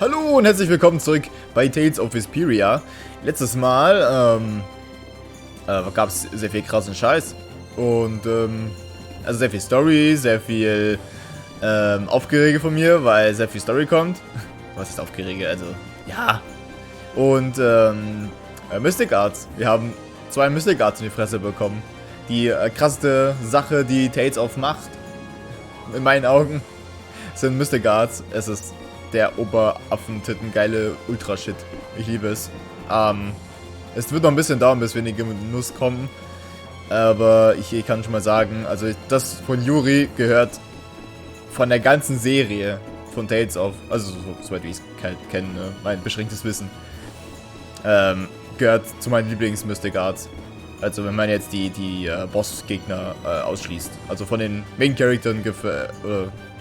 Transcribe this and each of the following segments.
Hallo und herzlich willkommen zurück bei Tales of Vesperia. Letztes Mal gab es sehr viel krassen Scheiß und also sehr viel Story, sehr viel Aufgerege von mir, weil sehr viel Story kommt. Was ist Aufgerege? Also ja. Und Mystic Arts. Wir haben 2 Mystic Arts in die Fresse bekommen. Die krasseste Sache, die Tales of macht, in meinen Augen, sind Mystic Arts. Es ist der Oberaffentitten geile Ultra-Shit. Ich liebe es. Es wird noch ein bisschen dauern, bis wir in den Genuss kommen. Aber ich kann schon mal sagen, also das von Yuri gehört von der ganzen Serie von Tales of, also soweit wie ich es kenne, mein beschränktes Wissen, gehört zu meinen Lieblings-Mystic Arts. Also wenn man jetzt die Boss-Gegner ausschließt. Also von den Main-Charakteren,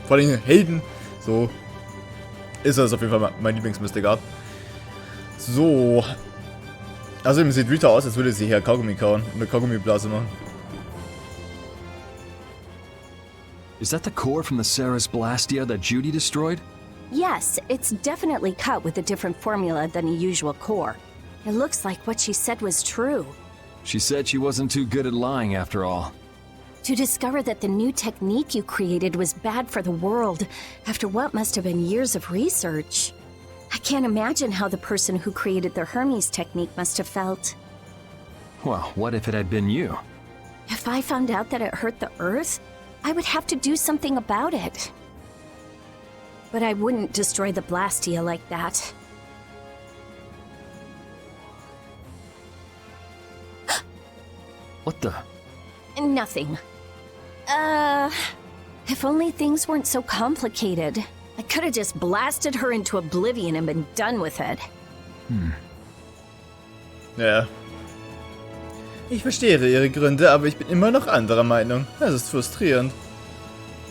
von den Helden, so ist das auf jeden Fall mein Lieblings-Mystic Art. So. Außerdem sieht Rita aus, als würde sie hier Kaugummi kauen. Eine Kaugummi-Blase machen. Is that the core from the Ceres Blastia that Judy destroyed? Yes, it's definitely cut with a different formula than a usual core. It looks like what she said was true. She said she wasn't too good at lying after all. To discover that the new technique you created was bad for the world after what must have been years of research. I can't imagine how the person who created the Hermes technique must have felt. Well, what if it had been you? If I found out that it hurt the Earth, I would have to do something about it. But I wouldn't destroy the Blastia like that. What the? Nothing. If only things weren't so complicated. I could have just blasted her into oblivion and been done with it. Ja. Ich verstehe ihre Gründe, aber ich bin immer noch anderer Meinung. Das ist frustrierend.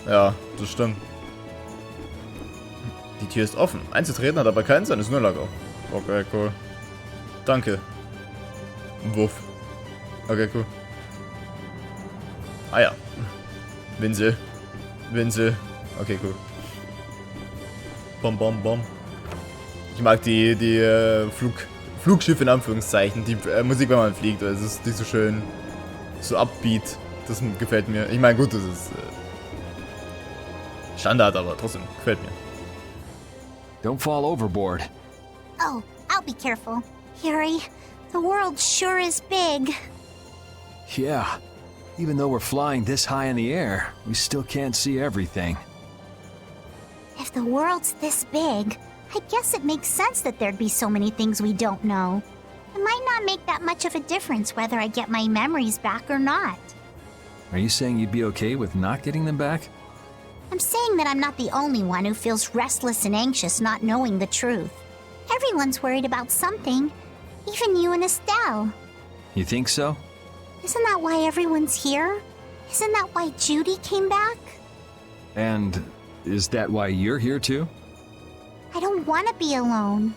Ja, das stimmt. Die Tür ist offen. Einzutreten hat aber keinen Sinn, ist nur Lager. Okay, cool. Danke. Wuff. Okay, cool. Ah ja. Winsel. Winsel. Okay, cool. Bom, bom, bom. Ich mag die Flugschiffe in Anführungszeichen. Die Musik, wenn man fliegt. Es ist nicht so schön. So upbeat. Das gefällt mir. Ich meine, gut, das ist Standard, aber trotzdem gefällt mir. Don't fall overboard. Oh, I'll be careful. Yuri, the world sure is big. Yeah. Even though we're flying this high in the air, we still can't see everything. If the world's this big, I guess it makes sense that there'd be so many things we don't know. It might not make that much of a difference whether I get my memories back or not. Are you saying you'd be okay with not getting them back? I'm saying that I'm not the only one who feels restless and anxious not knowing the truth. Everyone's worried about something, even you and Estelle. You think so? Isn't that why everyone's here? Isn't that why Judy came back? And is that why you're here too? I don't want to be alone.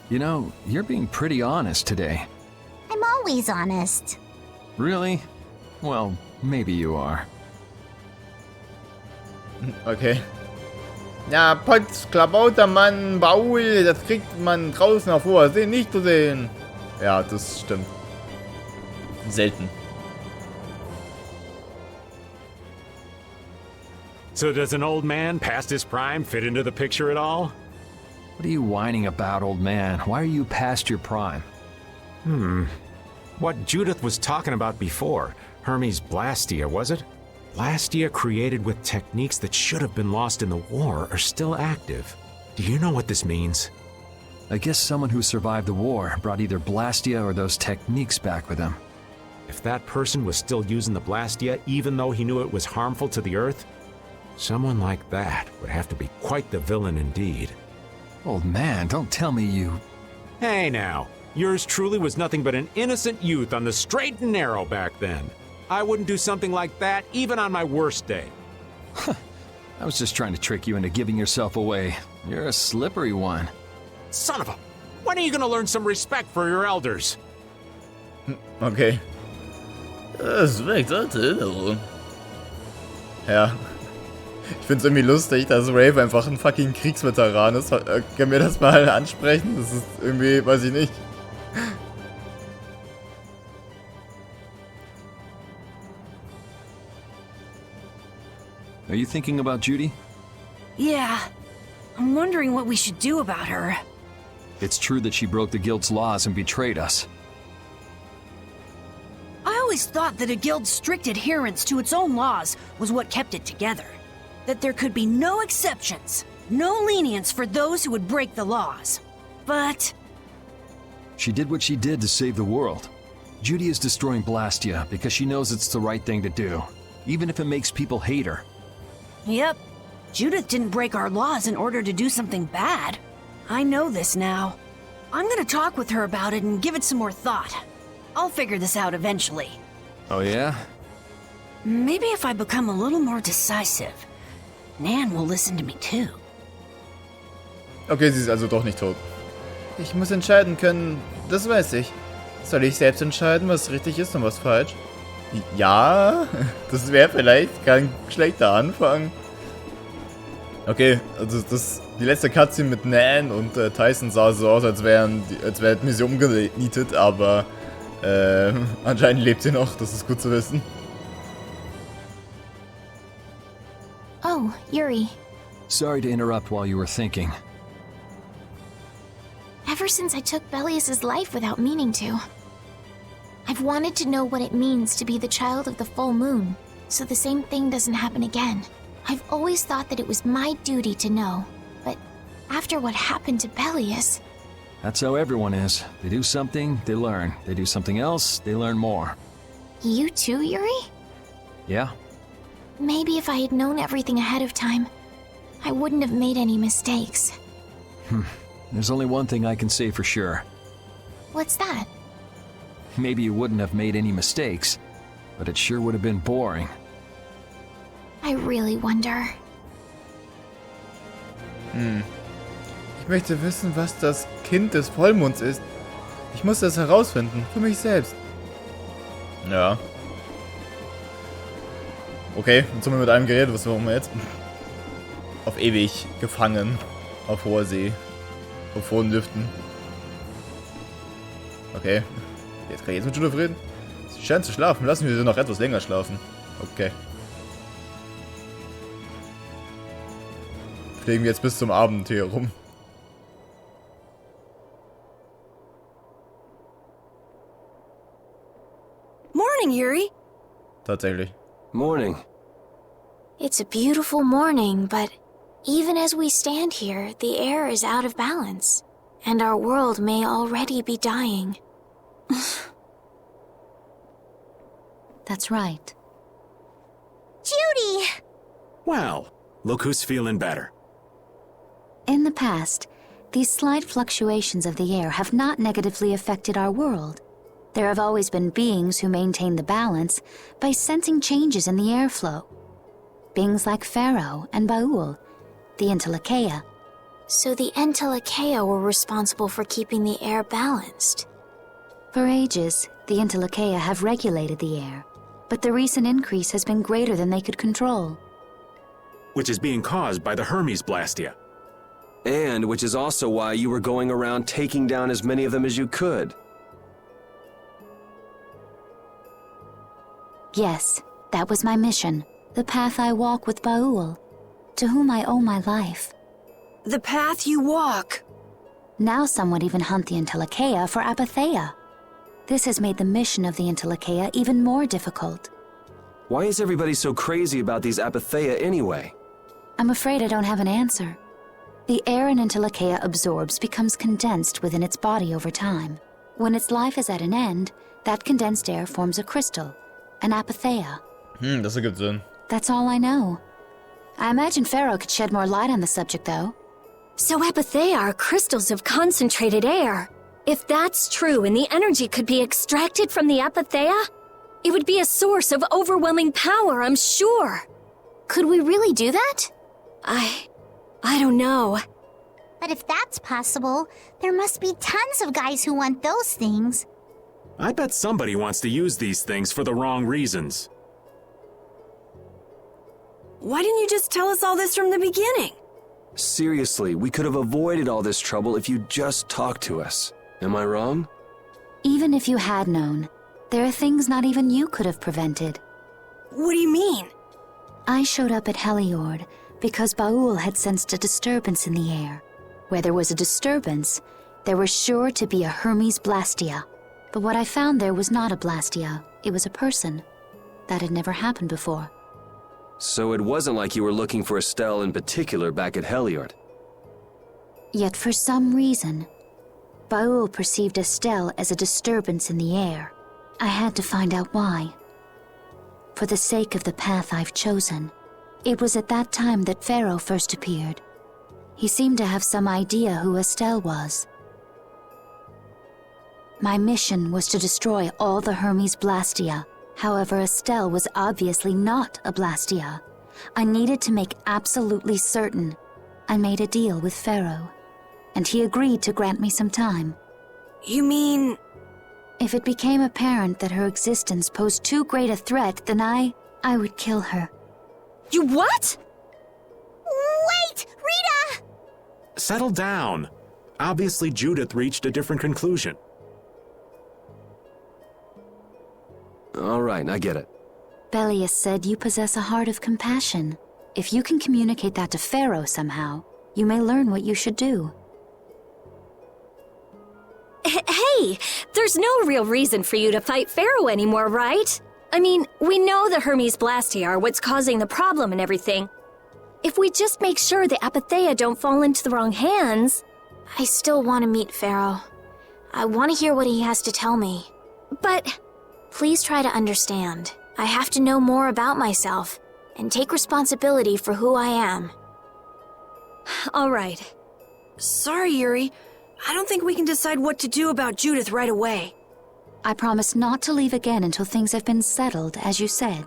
You know, you're being pretty honest today. I'm always honest. Really? Well, maybe you are. Okay. Ja, Potz, Klabautermann, Baul, das kriegt man draußen auf hoher See nicht zu sehen. Ja, das stimmt. Selten. So does an old man past his prime fit into the picture at all? What are you whining about, old man? Why are you past your prime? What Judith was talking about before, Hermes Blastia, was it? Blastia created with techniques that should have been lost in the war are still active. Do you know what this means? I guess someone who survived the war brought either Blastia or those techniques back with him. If that person was still using the Blastia even though he knew it was harmful to the Earth, someone like that would have to be quite the villain indeed. Old man, don't tell me you... Hey now, yours truly was nothing but an innocent youth on the straight and narrow back then. I wouldn't do something like that even on my worst day. I was just trying to trick you into giving yourself away. You're a slippery one. Son of a... When are you gonna learn some respect for your elders? Okay. Das weckt alte Erinnerung. Ja. Ich find's irgendwie lustig, dass Rave einfach ein fucking Kriegsveteran ist. Können wir das mal ansprechen? Das ist irgendwie, weiß ich nicht. Are you thinking about Judy? Yeah. I'm wondering what we should do about her. It's true that she broke the guild's laws and betrayed us. I always thought that a guild's strict adherence to its own laws was what kept it together. That there could be no exceptions, no lenience for those who would break the laws. But She did what she did to save the world. Judy is destroying Blastia because she knows it's the right thing to do, even if it makes people hate her. yep, Judith didn't break our laws in order to do something bad. I know this now. I'm gonna talk with her about it and give it some more thought. I'll figure this out eventually. Oh yeah? Maybe if I become a little more decisive, Nan will listen to me too. Okay, sie ist also doch nicht tot. Ich muss entscheiden können, das weiß ich. Soll ich selbst entscheiden, was richtig ist und was falsch? Ja, das wäre vielleicht kein schlechter Anfang. Okay, also die letzte Cutscene mit Nan und Tyson sah so aus, als hätten wir sie umgenietet, aber anscheinend lebt sie noch, das ist gut zu wissen. Oh, Yuri. Sorry to interrupt while you were thinking. Ever since I took Belius's life without meaning to, I've wanted to know what it means to be the child of the full moon, so the same thing doesn't happen again. I've always thought that it was my duty to know, but after what happened to Belius... That's how everyone is. They do something, they learn. They do something else, they learn more. You too, Yuri? Yeah? Maybe if I had known everything ahead of time, I wouldn't have made any mistakes. There's only one thing I can say for sure. What's that? Maybe you wouldn't have made any mistakes, but it sure would have been boring. I really wonder. Ich möchte wissen, was das Kind des Vollmonds ist. Ich muss das herausfinden, für mich selbst. Ja. Okay, jetzt haben wir mit einem geredet, was machen wir jetzt? Auf ewig gefangen. Auf hoher See. Auf hohen Lüften. Okay. Jetzt kann ich jetzt mit Judith reden. Sie scheint zu schlafen. Lassen wir sie noch etwas länger schlafen. Okay. Fliegen wir jetzt bis zum Abend hier rum. Morning, Yuri. Tatsächlich. Morning. It's a beautiful morning, but even as we stand here, the air is out of balance, and our world may already be dying. That's right. Judy! Well, look who's feeling better. In the past, these slight fluctuations of the air have not negatively affected our world. There have always been beings who maintain the balance by sensing changes in the airflow. Beings like Pharaoh and Baul, the Entelekea. So the Entelekea were responsible for keeping the air balanced. For ages, the Entelekea have regulated the air, but the recent increase has been greater than they could control. Which is being caused by the Hermes Blastia. And which is also why you were going around taking down as many of them as you could. Yes, that was my mission, the path I walk with Baul, to whom I owe my life. The path you walk. Now some would even hunt the Entelekea for Apatheia. This has made the mission of the Entelekea even more difficult. Why is everybody so crazy about these Apatheia anyway? I'm afraid I don't have an answer. The air an Entelekea absorbs becomes condensed within its body over time. When its life is at an end, that condensed air forms a crystal, an Apatheia. Das ergibt Sinn. That's all I know. I imagine Pharaoh could shed more light on the subject, though. So Apatheia are crystals of concentrated air. If that's true and the energy could be extracted from the Apatheia, it would be a source of overwhelming power, I'm sure. Could we really do that? I don't know. But if that's possible, there must be tons of guys who want those things. I bet somebody wants to use these things for the wrong reasons. Why didn't you just tell us all this from the beginning? Seriously, we could have avoided all this trouble if you just talked to us. Am I wrong? Even if you had known, there are things not even you could have prevented. What do you mean? I showed up at Heliord because Baul had sensed a disturbance in the air. Where there was a disturbance, there was sure to be a Hermes Blastia. But what I found there was not a Blastia, it was a person. That had never happened before. So it wasn't like you were looking for Estelle in particular back at Heliord. Yet for some reason, Baul perceived Estelle as a disturbance in the air. I had to find out why. For the sake of the path I've chosen, it was at that time that Pharaoh first appeared. He seemed to have some idea who Estelle was. My mission was to destroy all the Hermes Blastia. However, Estelle was obviously not a Blastia. I needed to make absolutely certain. I made a deal with Pharaoh, and he agreed to grant me some time. You mean... If it became apparent that her existence posed too great a threat, then I would kill her. You what? Wait! Rita! Settle down. Obviously, Judith reached a different conclusion. All right, I get it. Belius said you possess a heart of compassion. If you can communicate that to Pharaoh somehow, you may learn what you should do. Hey, there's no real reason for you to fight Pharaoh anymore, right? I mean, we know the Hermes Blastia are what's causing the problem and everything. If we just make sure the Apatheia don't fall into the wrong hands... I still want to meet Pharaoh. I want to hear what he has to tell me. But... Please try to understand. I have to know more about myself and take responsibility for who I am. All right. Sorry, Yuri. I don't think we can decide what to do about Judith right away. I promise not to leave again until things have been settled, as you said.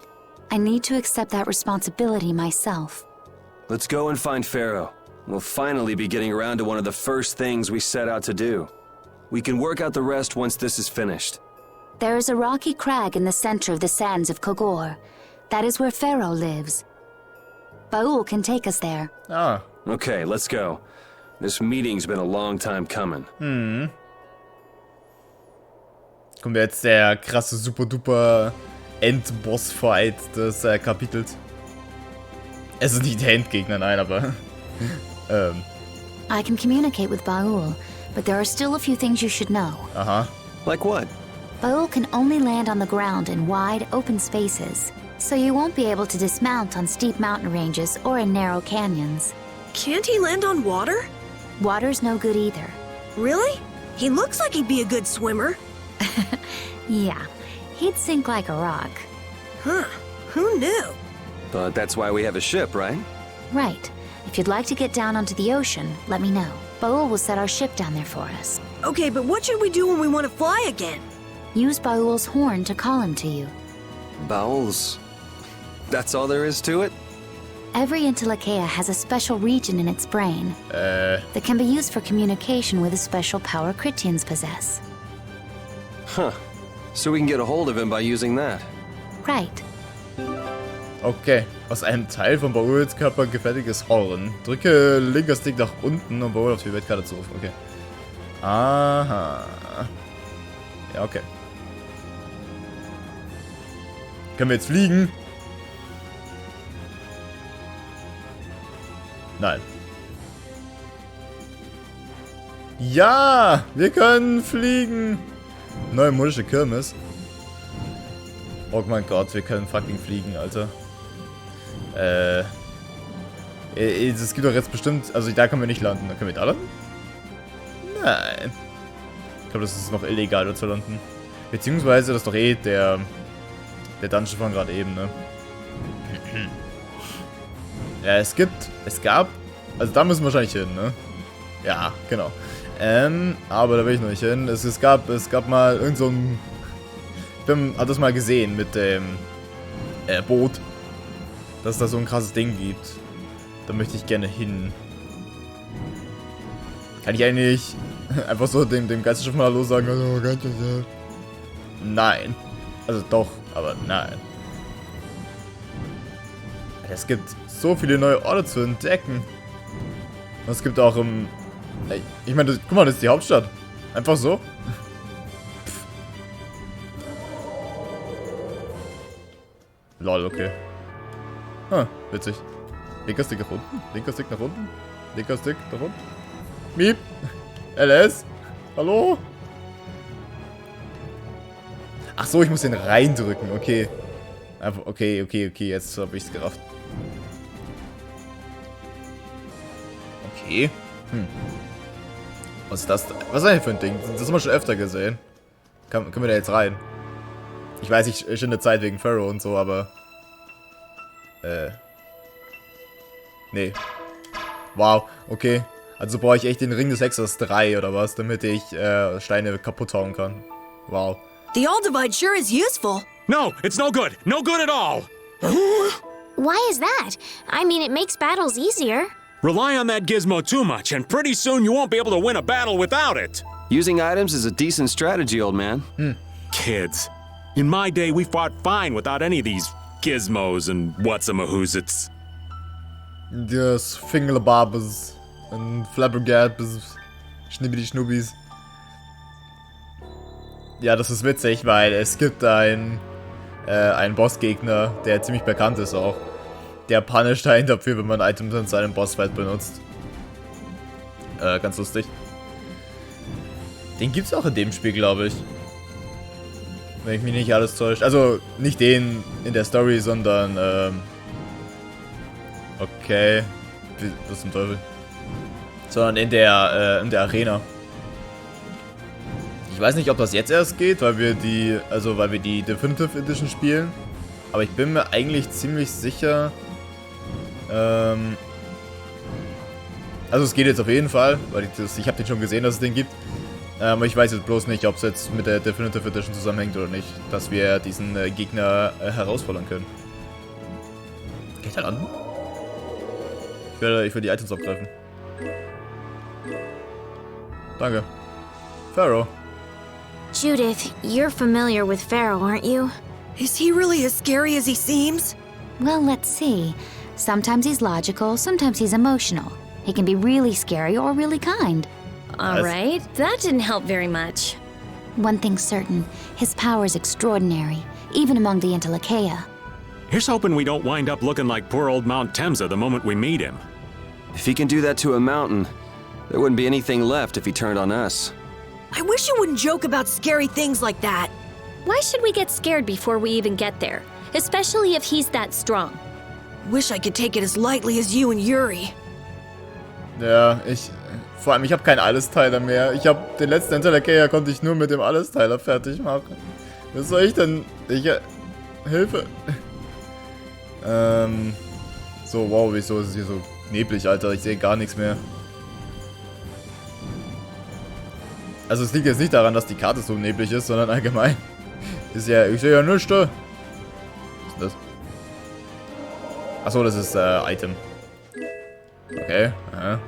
I need to accept that responsibility myself. Let's go and find Pharaoh. We'll finally be getting around to one of the first things we set out to do. We can work out the rest once this is finished. There is a rocky crag in the center of the sands of Kogor. That is where Pharaoh lives. Baul can take us there. Ah. Okay, let's go. This meeting's been a long time coming. Kommt jetzt der krasse super-duper Endboss-Fight des Kapitels. Es ist nicht der Endgegner, nein, aber... I can communicate with Baul, but there are still a few things you should know. Aha. Like what? Baul can only land on the ground in wide, open spaces, so you won't be able to dismount on steep mountain ranges or in narrow canyons. Can't he land on water? Water's no good either. Really? He looks like he'd be a good swimmer. Yeah, he'd sink like a rock. Huh. Who knew? But that's why we have a ship, right? Right. If you'd like to get down onto the ocean, let me know. Baul will set our ship down there for us. Okay, but what should we do when we want to fly again? Use Baul's horn to call him to you. Bowels. That's all there is to it? Every Intellikeia has a special region in its brain that can be used for communication with a special power Critians possess. Huh. So we can get a hold of him by using that. Right. Okay. Aus einem Teil von Bauls Körper gefertigtes Horn. Drücke linker Stick nach unten, um Baul auf die Weltkarte zu rufen. Okay. Aha. Ja, okay. Können wir jetzt fliegen? Nein. Ja! Wir können fliegen! Neue modische Kirmes. Oh mein Gott, wir können fucking fliegen, Alter. Es gibt doch jetzt bestimmt... Also da können wir nicht landen. Können wir da landen? Nein. Ich glaube, das ist noch illegal, dort zu landen. Beziehungsweise, das ist doch eh der Dungeon von gerade eben, ne? Ja, es gab... Also da müssen wir wahrscheinlich hin, ne? Ja, genau. Aber da will ich noch nicht hin. Es gab mal irgend so ein... Ich hab das mal gesehen mit dem Boot. Dass es da so ein krasses Ding gibt. Da möchte ich gerne hin. Kann ich eigentlich einfach so dem Geisterschiff mal Hallo sagen? Also, nein. Also doch, aber nein. Es gibt so viele neue Orte zu entdecken. Und es gibt auch im... Ich meine, guck mal, das ist die Hauptstadt. Einfach so. Lol, okay. Witzig. Linker Stick nach unten. Linker Stick nach unten. Linker Stick nach unten. Miep. LS. Hallo? Ach so, ich muss den reindrücken. Okay. Okay. Jetzt habe ich es gerafft. Okay. Was ist das? Was ist das denn für ein Ding? Das haben wir schon öfter gesehen. Können wir da jetzt rein? Ich weiß, ich schinde Zeit wegen Pharaoh und so, aber... Nee. Wow, okay. Also brauche ich echt den Ring des Hexers 3 oder was, damit ich Steine kaputt hauen kann. Wow. The All Divide sure is useful. No, it's no good. No good at all. Why is that? I mean, it makes battles easier. Rely on that gizmo too much, and pretty soon you won't be able to win a battle without it. Using items is a decent strategy, old man. Kids. In my day, we fought fine without any of these gizmos and what's-a-mahoozits. Das Fingelbabes und Flabbergabes, Schnibbidi-Schnubbis. Ja, das ist witzig, weil es gibt einen Bossgegner, der ziemlich bekannt ist auch. Der punisht einen dafür, wenn man Items in seinem Bossfight benutzt. Ganz lustig. Den gibt's auch in dem Spiel, glaube ich. Wenn ich mich nicht alles täuscht. Also, nicht den in der Story, sondern, okay. Was zum Teufel? Sondern in der Arena. Ich weiß nicht, ob das jetzt erst geht, weil wir die Definitive Edition spielen. Aber ich bin mir eigentlich ziemlich sicher. Also es geht jetzt auf jeden Fall, weil ich habe den schon gesehen, dass es den gibt. Aber ich weiß jetzt bloß nicht, ob es jetzt mit der Definitive Edition zusammenhängt oder nicht, dass wir diesen Gegner herausfordern können. Geht halt an. Ich will die Items abgreifen. Danke. Pharaoh. Judith, you're familiar with Pharaoh, aren't you? Is he really as scary as he seems? Well, let's see. Sometimes he's logical, sometimes he's emotional. He can be really scary or really kind. Alright, that didn't help very much. One thing's certain, his power is extraordinary, even among the Intellikeia. Here's hoping we don't wind up looking like poor old Mount Temsa the moment we meet him. If he can do that to a mountain, there wouldn't be anything left if he turned on us. I wish you wouldn't joke about scary things like that. Why should we get scared before we even get there? Especially if he's that strong. Wish I could take it as lightly as you and Yuri. Ja, vor allem, ich habe keinen Allesteiler mehr. Den letzten Intellikeia konnte ich nur mit dem Allesteiler fertig machen. Was soll ich denn? Hilfe. So, wow, wieso ist es hier so neblig, Alter? Ich sehe gar nichts mehr. Also es liegt jetzt nicht daran, dass die Karte so neblig ist, sondern allgemein. Ich sehe ja nichts. Was ist das? Achso, das ist Item. Okay, ja.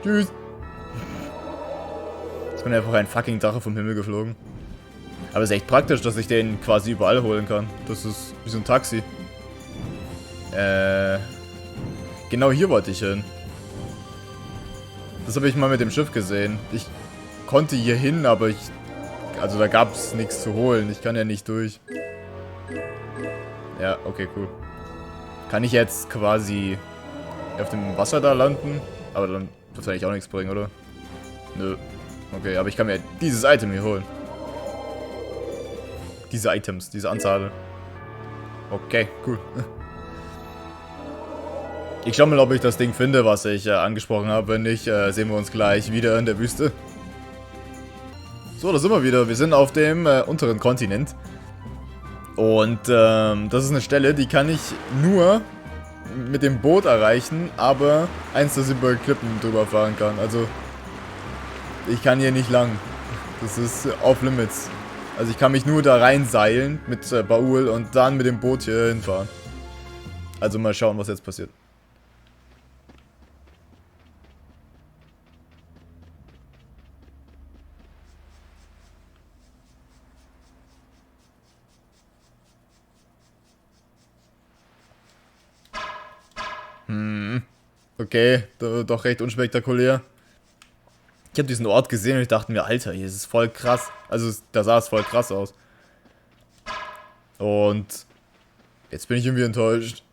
Tschüss. Jetzt bin einfach ein fucking Drache vom Himmel geflogen. Aber es ist echt praktisch, dass ich den quasi überall holen kann. Das ist wie so ein Taxi. Genau hier wollte ich hin. Das habe ich mal mit dem Schiff gesehen. Ich konnte hier hin, aber also da gab es nichts zu holen. Ich kann ja nicht durch. Ja, okay, cool. Kann ich jetzt quasi auf dem Wasser da landen? Aber dann wird eigentlich auch nichts bringen, oder? Nö. Okay, aber ich kann mir dieses Item hier holen. Diese Items, diese Anzahl. Okay, cool. Ich schau mal, ob ich das Ding finde, was ich angesprochen habe. Wenn nicht, sehen wir uns gleich wieder in der Wüste. So, da sind wir wieder. Wir sind auf dem unteren Kontinent. Und das ist eine Stelle, die kann ich nur mit dem Boot erreichen, aber eins, das über Klippen drüber fahren kann. Also, ich kann hier nicht lang. Das ist off-limits. Also ich kann mich nur da reinseilen mit Baul und dann mit dem Boot hier hinfahren. Also mal schauen, was jetzt passiert. Okay, doch recht unspektakulär. Ich habe diesen Ort gesehen und ich dachte mir, Alter, hier ist es voll krass. Also, da sah es voll krass aus. Und jetzt bin ich irgendwie enttäuscht.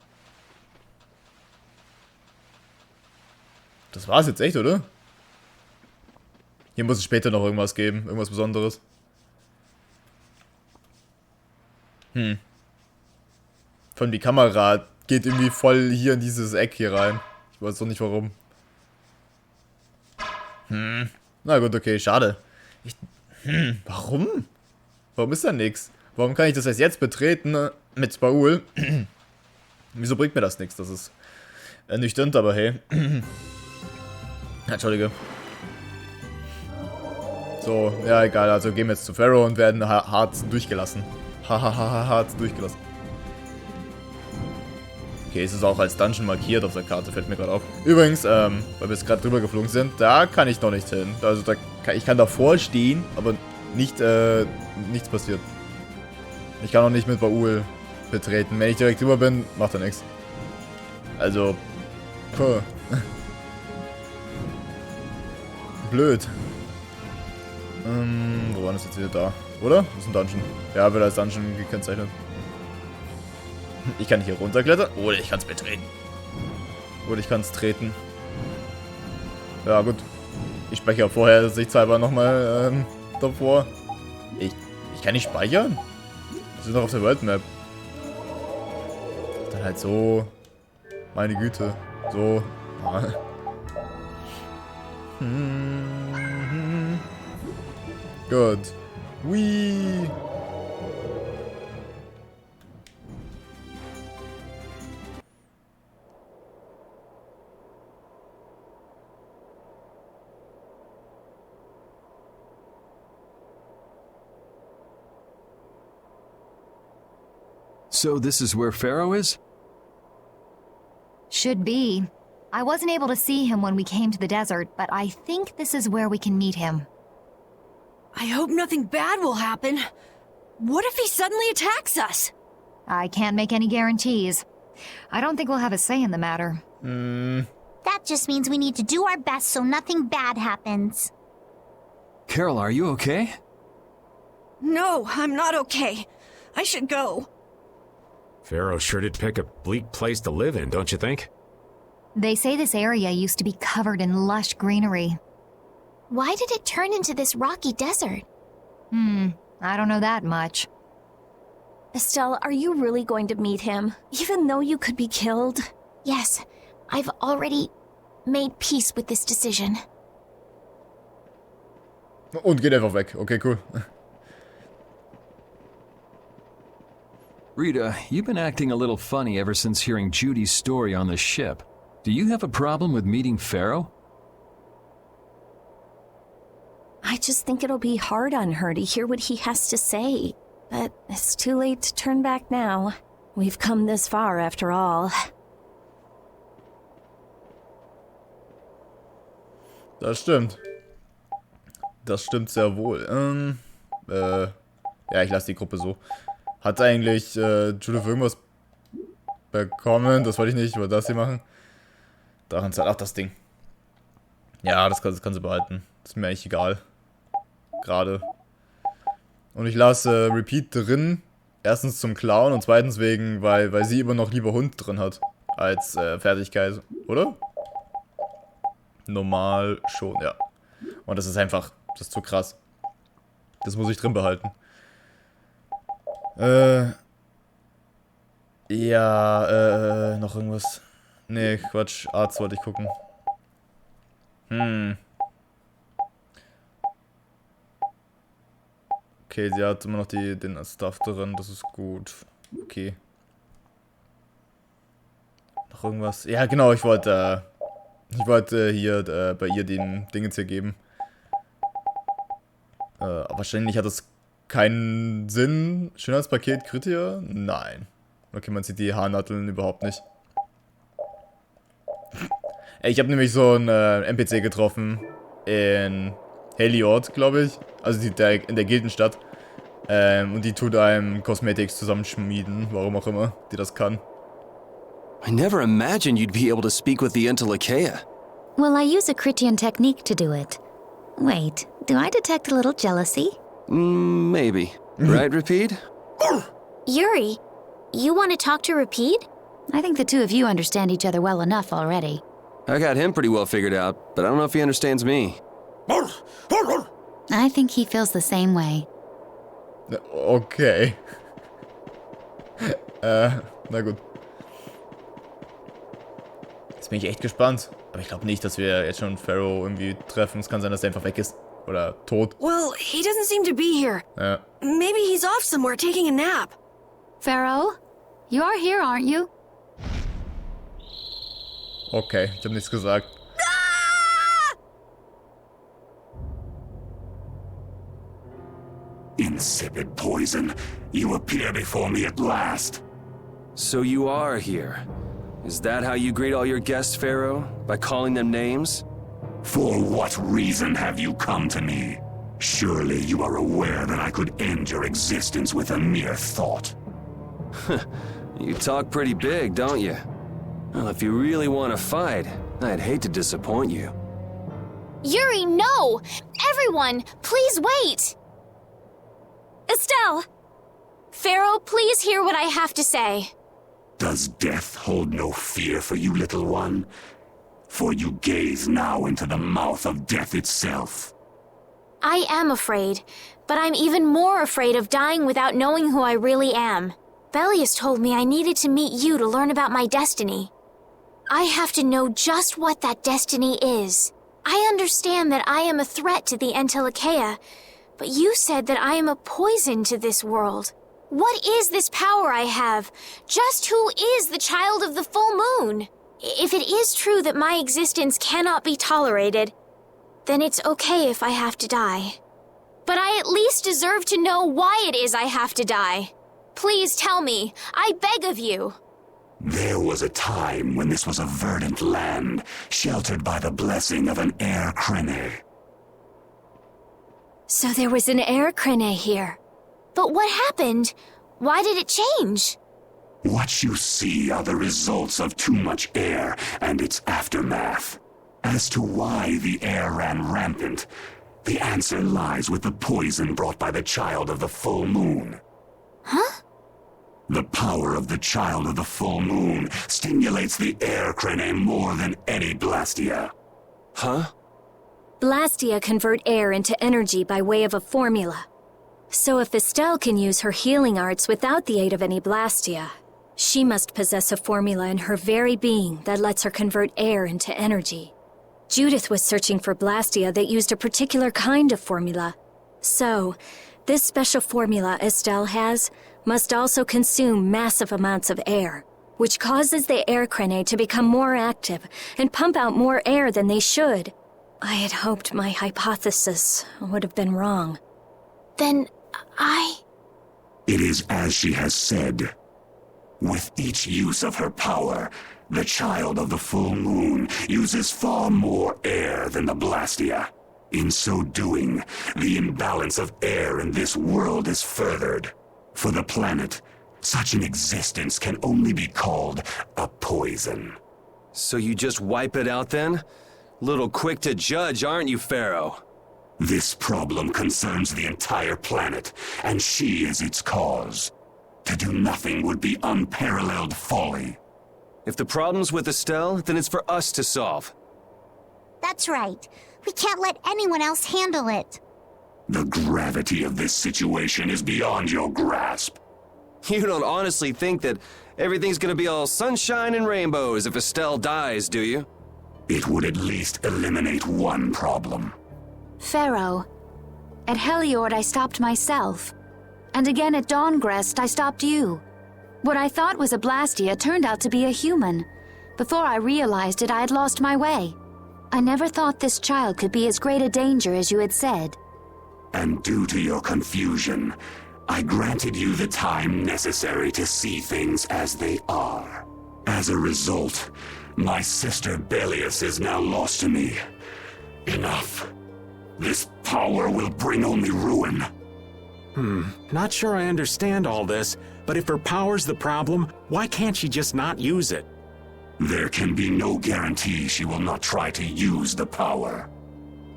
Das war's jetzt echt, oder? Hier muss es später noch irgendwas geben. Irgendwas Besonderes. Vor allem die Kamera geht irgendwie voll hier in dieses Eck hier rein. Ich weiß doch nicht warum. Na gut, okay, schade. Warum? Warum ist da nichts? Warum kann ich das erst jetzt betreten mit Spaul? Wieso bringt mir das nichts? Das ist ernüchternd, aber hey. Entschuldige. So, ja egal, also gehen wir jetzt zu Pharaoh und werden hart durchgelassen. Hahaha, hart durchgelassen. Okay, es ist auch als Dungeon markiert auf der Karte, fällt mir gerade auf. Übrigens, weil wir jetzt gerade drüber geflogen sind, da kann ich noch nicht hin. Also ich kann davor stehen, aber nichts passiert. Ich kann auch nicht mit Baul betreten. Wenn ich direkt drüber bin, macht er nichts. Also, blöd. Wo war das jetzt wieder da? Oder? Das ist ein Dungeon. Ja, wird als Dungeon gekennzeichnet. Ich kann hier runterklettern. Oder ich kann es betreten. Oder ich kann es treten. Ja, gut. Ich speichere vorher sichthalber nochmal davor. Ich kann nicht speichern. Wir sind doch auf der World Map. Dann halt so. Meine Güte. So. Ja. Gut. Whee. So this is where Pharaoh is? Should be. I wasn't able to see him when we came to the desert, but I think this is where we can meet him. I hope nothing bad will happen. What if he suddenly attacks us? I can't make any guarantees. I don't think we'll have a say in the matter. That just means we need to do our best so nothing bad happens. Carol, are you okay? No, I'm not okay. I should go. Pharaoh sure did pick a bleak place to live in, don't you think? They say this area used to be covered in lush greenery. Why did it turn into this rocky desert? I don't know that much. Estelle, are you really going to meet him, even though you could be killed? Yes, I've already made peace with this decision. Und geht einfach weg. Okay, cool. Rita, you've been acting a little funny ever since hearing Judy's story on the ship. Do you have a problem with meeting Pharaoh? I just think it'll be hard on her to hear what he has to say. But it's too late to turn back now. We've come this far after all. Das stimmt. Das stimmt sehr wohl. Ja, ich lasse die Gruppe so. Hat eigentlich Judith irgendwas bekommen? Das wollte ich nicht. Ich wollte das hier machen. Drachenzeit. Ach, das Ding. Ja, das kann sie behalten. Das ist mir eigentlich egal. Gerade. Und ich lasse Repeat drin. Erstens zum Klauen und zweitens wegen, weil sie immer noch lieber Hund drin hat. Als Fertigkeit. Oder? Normal schon, ja. Und das ist einfach, das ist zu krass. Das muss ich drin behalten. Ja, noch irgendwas. Nee, Quatsch. Arzt wollte ich gucken. Okay, sie hat immer noch den Stuff drin, das ist gut. Okay. Noch irgendwas? Ja, genau, ich wollte hier bei ihr den Dingens hier geben. Wahrscheinlich hat das keinen Sinn. Schönheitspaket Kritiker? Nein. Okay, man sieht die Haarnaddeln überhaupt nicht. Ich habe nämlich so einen NPC getroffen in Heliod, glaube ich. Also in der Gildenstadt. Und die tut einem Cosmetics zusammenschmieden, warum auch immer, die das kann. I never imagined you'd be able to speak with the Entelekea. Well, I use a Critian technique to do it. Wait, do I detect a little jealousy? Maybe. Right, Repeat? Yuri, you want to talk to Repeat? I think the two of you understand each other well enough already. I got him pretty well figured out, but I don't know if he understands me. I think he feels the same way. Okay. Na gut. Jetzt bin ich echt gespannt. Aber ich glaube nicht, dass wir jetzt schon Pharaoh irgendwie treffen. Es kann sein, dass er einfach weg ist. Oder tot. Well, he doesn't seem to be here. Ja. Maybe he's off somewhere taking a nap. Pharaoh, you are here, aren't you? Okay, ich habe nichts gesagt. Insipid poison, you appear before me at last. So you are here. Is that how you greet all your guests, Pharaoh? By calling them names? For what reason have you come to me? Surely you are aware that I could end your existence with a mere thought. You talk pretty big, don't you? Well, if you really want to fight, I'd hate to disappoint you. Yuri, no! Everyone, please wait! Estelle! Pharaoh, please hear what I have to say. Does death hold no fear for you, little one? For you gaze now into the mouth of death itself. I am afraid, but I'm even more afraid of dying without knowing who I really am. Belius told me I needed to meet you to learn about my destiny. I have to know just what that destiny is. I understand that I am a threat to the Entelekea, but you said that I am a poison to this world. What is this power I have? Just who is the child of the full moon? If it is true that my existence cannot be tolerated, then it's okay if I have to die. But I at least deserve to know why it is I have to die. Please tell me, I beg of you. There was a time when this was a verdant land, sheltered by the blessing of an air crene. So there was an air crene here. But what happened? Why did it change? What you see are the results of too much air and its aftermath. As to why the air ran rampant, the answer lies with the poison brought by the child of the full moon. Huh? The power of the child of the full moon stimulates the air crene more than any Blastia. Huh? Blastia convert air into energy by way of a formula. So if Estelle can use her healing arts without the aid of any Blastia, she must possess a formula in her very being that lets her convert air into energy. Judith was searching for Blastia that used a particular kind of formula. So, this special formula Estelle has must also consume massive amounts of air, which causes the air crene to become more active and pump out more air than they should. I had hoped my hypothesis would have been wrong. Then It is as she has said. With each use of her power, the child of the full moon uses far more air than the Blastia. In so doing, the imbalance of air in this world is furthered. For the planet, such an existence can only be called a poison. So you just wipe it out then? Little quick to judge, aren't you, Pharaoh? This problem concerns the entire planet, and she is its cause. To do nothing would be unparalleled folly. If the problem's with Estelle, then it's for us to solve. That's right. We can't let anyone else handle it. The gravity of this situation is beyond your grasp. You don't honestly think that everything's gonna be all sunshine and rainbows if Estelle dies, do you? It would at least eliminate one problem. Pharaoh, at Heliord I stopped myself. And again at Dawngrest I stopped you. What I thought was a Blastia turned out to be a human. Before I realized it, I had lost my way. I never thought this child could be as great a danger as you had said. And due to your confusion, I granted you the time necessary to see things as they are. As a result, my sister Belius is now lost to me. Enough. This power will bring only ruin. Not sure I understand all this, but if her power's the problem, why can't she just not use it? There can be no guarantee she will not try to use the power.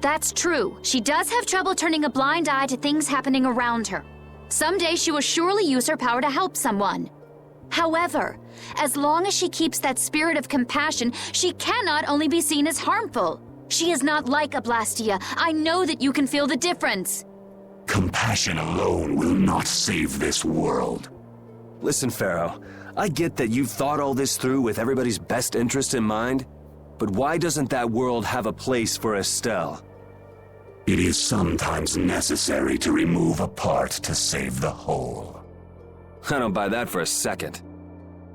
That's true. She does have trouble turning a blind eye to things happening around her. Someday she will surely use her power to help someone. However, as long as she keeps that spirit of compassion, she cannot only be seen as harmful. She is not like a Blastia. I know that you can feel the difference. Compassion alone will not save this world. Listen, Pharaoh, I get that you've thought all this through with everybody's best interest in mind, but why doesn't that world have a place for Estelle? It is sometimes necessary to remove a part to save the whole. I don't buy that for a second.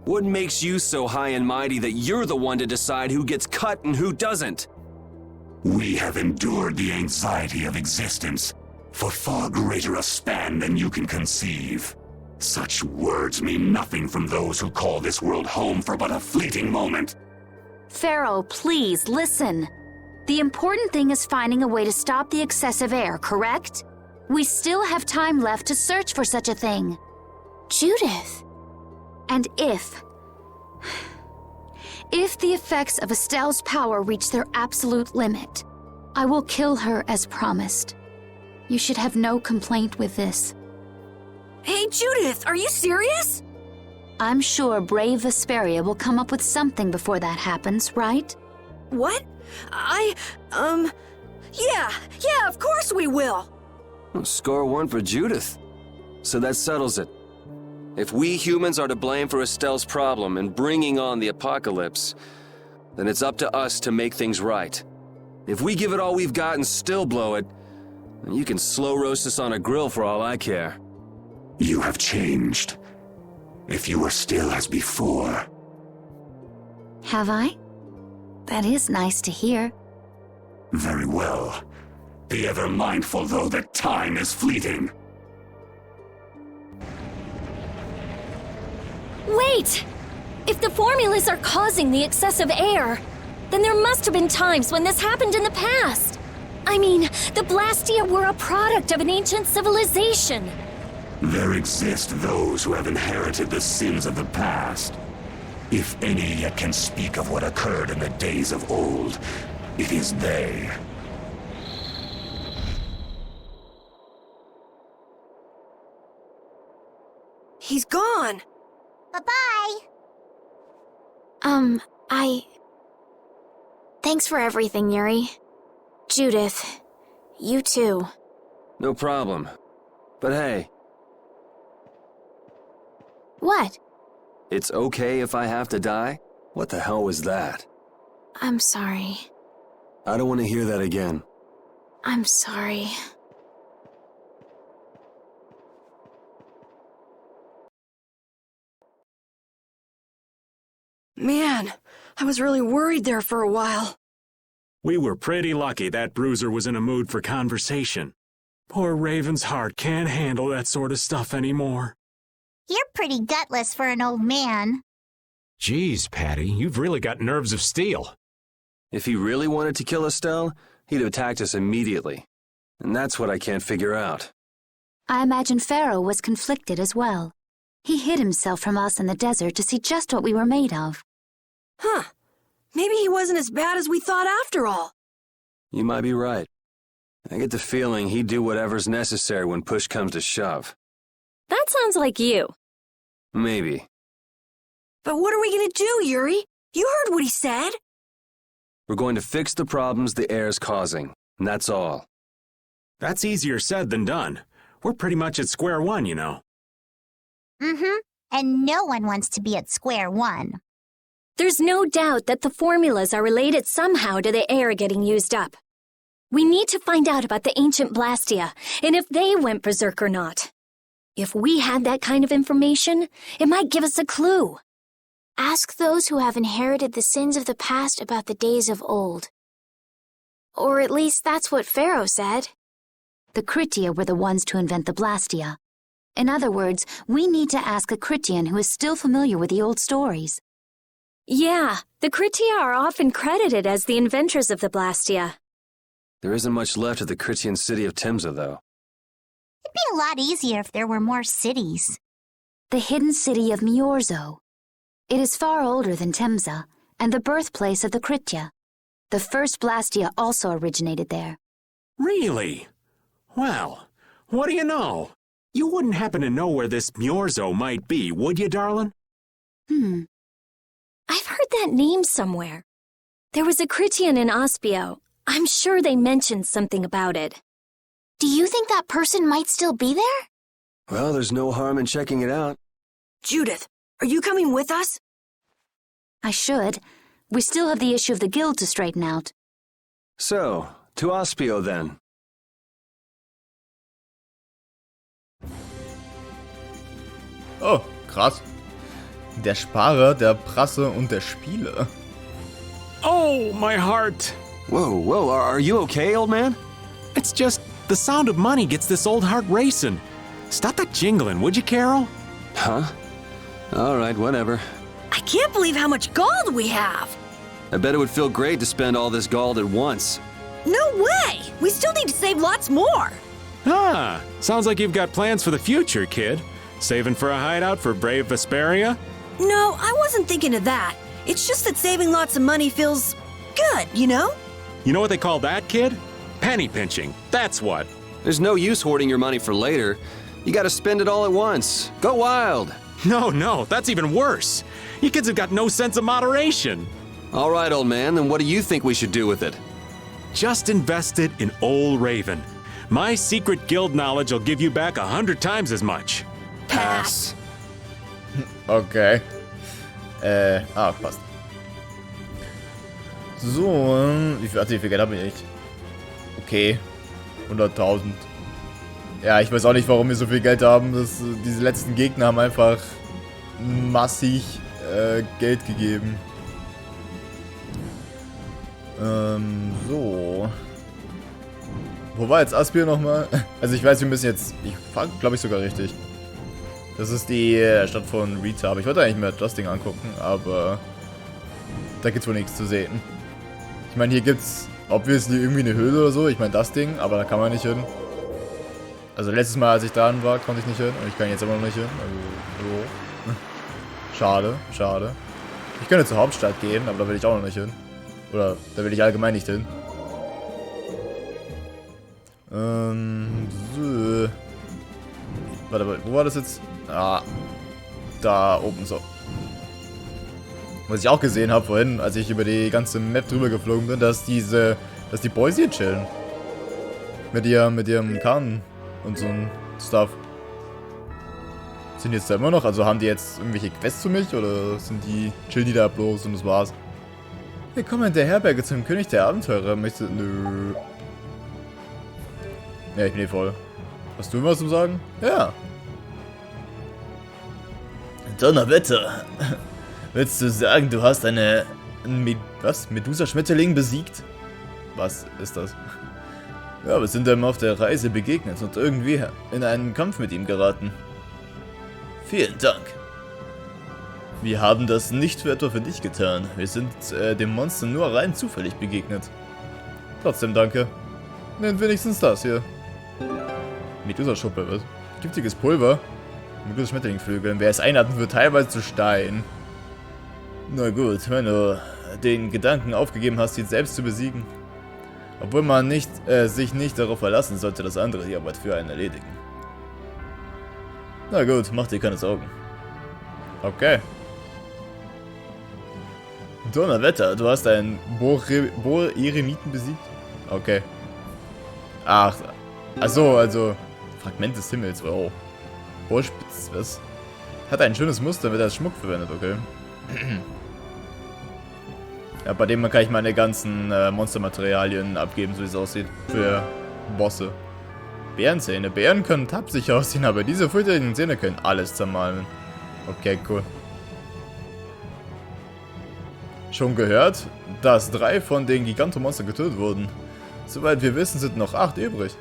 What makes you so high and mighty that you're the one to decide who gets cut and who doesn't? We have endured the anxiety of existence for far greater a span than you can conceive. Such words mean nothing from those who call this world home for but a fleeting moment. Pharaoh, please, listen. The important thing is finding a way to stop the excessive air, correct? We still have time left to search for such a thing. Judith. And if the effects of Estelle's power reach their absolute limit, I will kill her as promised. You should have no complaint with this. Hey, Judith, are you serious? I'm sure brave Vesperia will come up with something before that happens, right? What? Yeah, of course we will. Well, score one for Judith. So that settles it. If we humans are to blame for Estelle's problem and bringing on the apocalypse, then it's up to us to make things right. If we give it all we've got and still blow it, then you can slow roast us on a grill for all I care. You have changed. If you were still as before. Have I? That is nice to hear. Very well. Be ever mindful, though, that time is fleeting. Wait! If the formulas are causing the excessive air, then there must have been times when this happened in the past. I mean, the Blastia were a product of an ancient civilization. There exist those who have inherited the sins of the past. If any yet can speak of what occurred in the days of old, it is they. He's gone. Bye-bye. Thanks for everything, Yuri. Judith, you too. No problem. But hey. What? It's okay if I have to die? What the hell was that? I'm sorry. I don't want to hear that again. I'm sorry. Man, I was really worried there for a while. We were pretty lucky that bruiser was in a mood for conversation. Poor Raven's heart can't handle that sort of stuff anymore. You're pretty gutless for an old man. Geez, Patty, you've really got nerves of steel. If he really wanted to kill Estelle, he'd have attacked us immediately. And that's what I can't figure out. I imagine Pharaoh was conflicted as well. He hid himself from us in the desert to see just what we were made of. Huh. Maybe he wasn't as bad as we thought after all. You might be right. I get the feeling he'd do whatever's necessary when push comes to shove. That sounds like you. Maybe. But what are we gonna do, Yuri? You heard what he said. We're going to fix the problems the air's causing, and that's all. That's easier said than done. We're pretty much at square one, you know. Mm-hmm. And no one wants to be at square one. There's no doubt that the formulas are related somehow to the air getting used up. We need to find out about the ancient Blastia, and if they went berserk or not. If we had that kind of information, it might give us a clue. Ask those who have inherited the sins of the past about the days of old. Or at least that's what Pharaoh said. The Kritia were the ones to invent the Blastia. In other words, we need to ask a Kritian who is still familiar with the old stories. Yeah, the Kritia are often credited as the inventors of the Blastia. There isn't much left of the Kritian city of Timza, though. It'd be a lot easier if there were more cities. The hidden city of Miorzo. It is far older than Timza, and the birthplace of the Kritya. The first Blastia also originated there. Really? Well, what do you know? You wouldn't happen to know where this Myorzo might be, would you, darling? I've heard that name somewhere. There was a Kritian in Ospio. I'm sure they mentioned something about it. Do you think that person might still be there? Well, there's no harm in checking it out. Judith, are you coming with us? I should. We still have the issue of the guild to straighten out. So, to Ospio then. Oh, krass. Der Sparer, der Prasse und der Spiele. Oh, my heart. Whoa, are you okay, old man? It's just the sound of money gets this old heart racing. Stop that jingling, would you, Carol? Huh? All right, whatever. I can't believe how much gold we have. I bet it would feel great to spend all this gold at once. No way! We still need to save lots more. Ah, sounds like you've got plans for the future, kid. Saving for a hideout for brave Vesperia? No, I wasn't thinking of that. It's just that saving lots of money feels good, you know? You know what they call that, kid? Penny pinching. That's what. There's no use hoarding your money for later. You gotta spend it all at once. Go wild. No, that's even worse. You kids have got no sense of moderation. All right, old man, then what do you think we should do with it? Just invest it in Old Raven. My secret guild knowledge will give you back 100 times as much. Pass. Okay. Passt. So, wie viel Geld habe ich echt? Okay. 100.000. Ja, ich weiß auch nicht, warum wir so viel Geld haben. Diese letzten Gegner haben einfach massig Geld gegeben. So. Wo war jetzt Aspir nochmal? Also ich weiß, wir müssen jetzt... Ich fahre, glaube ich, sogar richtig. Das ist die Stadt von Rita. Aber ich wollte eigentlich mir das Ding angucken, aber... Da gibt's wohl nichts zu sehen. Ich meine, hier gibt's obviously irgendwie eine Höhle oder so. Ich meine, das Ding, aber da kann man nicht hin. Also letztes Mal, als ich da war, konnte ich nicht hin. Und ich kann jetzt immer noch nicht hin. Also, so. Schade. Ich könnte zur Hauptstadt gehen, aber da will ich auch noch nicht hin. Oder da will ich allgemein nicht hin. So. Warte, wo war das jetzt? Ah. Da oben so. Was ich auch gesehen habe vorhin, als ich über die ganze Map drüber geflogen bin, dass die Boys hier chillen. Mit ihrem Kahn und so ein Stuff. Sind die jetzt da immer noch? Also haben die jetzt irgendwelche Quests für mich? Oder chillen die da bloß und das war's? Willkommen in der Herberge zum König der Abenteurer. Möchtest du... Nö. Ja, ich bin hier voll. Hast du irgendwas zu sagen? Ja. Donnerwetter. Willst du sagen, du hast Medusa-Schmetterling besiegt? Was ist das? Ja, wir sind ihm auf der Reise begegnet und irgendwie in einen Kampf mit ihm geraten. Vielen Dank. Wir haben das nicht für etwa für dich getan. Wir sind dem Monster nur rein zufällig begegnet. Trotzdem danke. Nennt wenigstens das hier. Medusa-Schuppe, was? Giftiges Pulver. Medusa-Schmetterlingflügeln. Wer es einatmet, wird teilweise zu Stein. Na gut, wenn du den Gedanken aufgegeben hast, ihn selbst zu besiegen. Obwohl man sich nicht darauf verlassen sollte, dass andere die Arbeit für einen erledigen. Na gut, mach dir keine Sorgen. Okay. Donnerwetter, du hast einen Bohr-Eremiten besiegt? Okay. Ach, also Fragment des Himmels, wow. Bohrspitz, was? Hat ein schönes Muster, wird als Schmuck verwendet, okay. Ja, bei dem kann ich meine ganzen Monstermaterialien abgeben, so wie es aussieht. Für Bosse. Bärenzähne. Bären können tapsig aussehen, aber diese fürchterlichen Zähne können alles zermalmen. Okay, cool. Schon gehört, dass 3 von den Gigantomonstern getötet wurden. Soweit wir wissen, sind noch 8 übrig.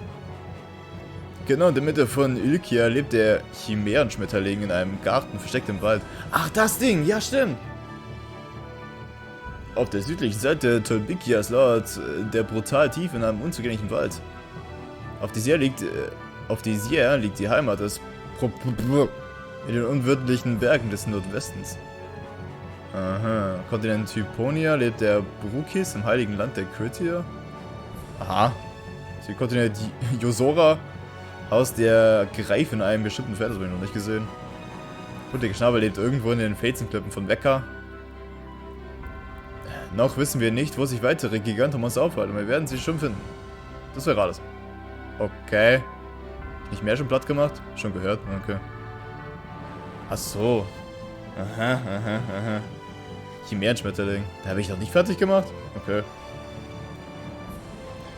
Genau in der Mitte von Ilkia lebt der Chimärenschmetterling in einem Garten versteckt im Wald. Ach, das Ding! Ja, stimmt! Auf der südlichen Seite Tolbikias lauert der brutal tief in einem unzugänglichen Wald. Auf die Sierra liegt die Heimat des in den unwirtlichen Bergen des Nordwestens. Aha. Kontinent Hyponia lebt der Brukis im heiligen Land der Kötier. Aha. Südkontinent Josora. Haus der Greif in einem bestimmten Pferd, das habe ich noch nicht gesehen. Hundige Schnabel lebt irgendwo in den Felsenklippen von Wecker. Noch wissen wir nicht, wo sich weitere Gigantomonster aufhalten. Wir werden sie schon finden. Das wäre alles. Okay. Nicht mehr schon platt gemacht? Schon gehört? Okay. Ach so. Aha, aha, aha. Chimärenschmetterling. Da habe ich noch nicht fertig gemacht? Okay.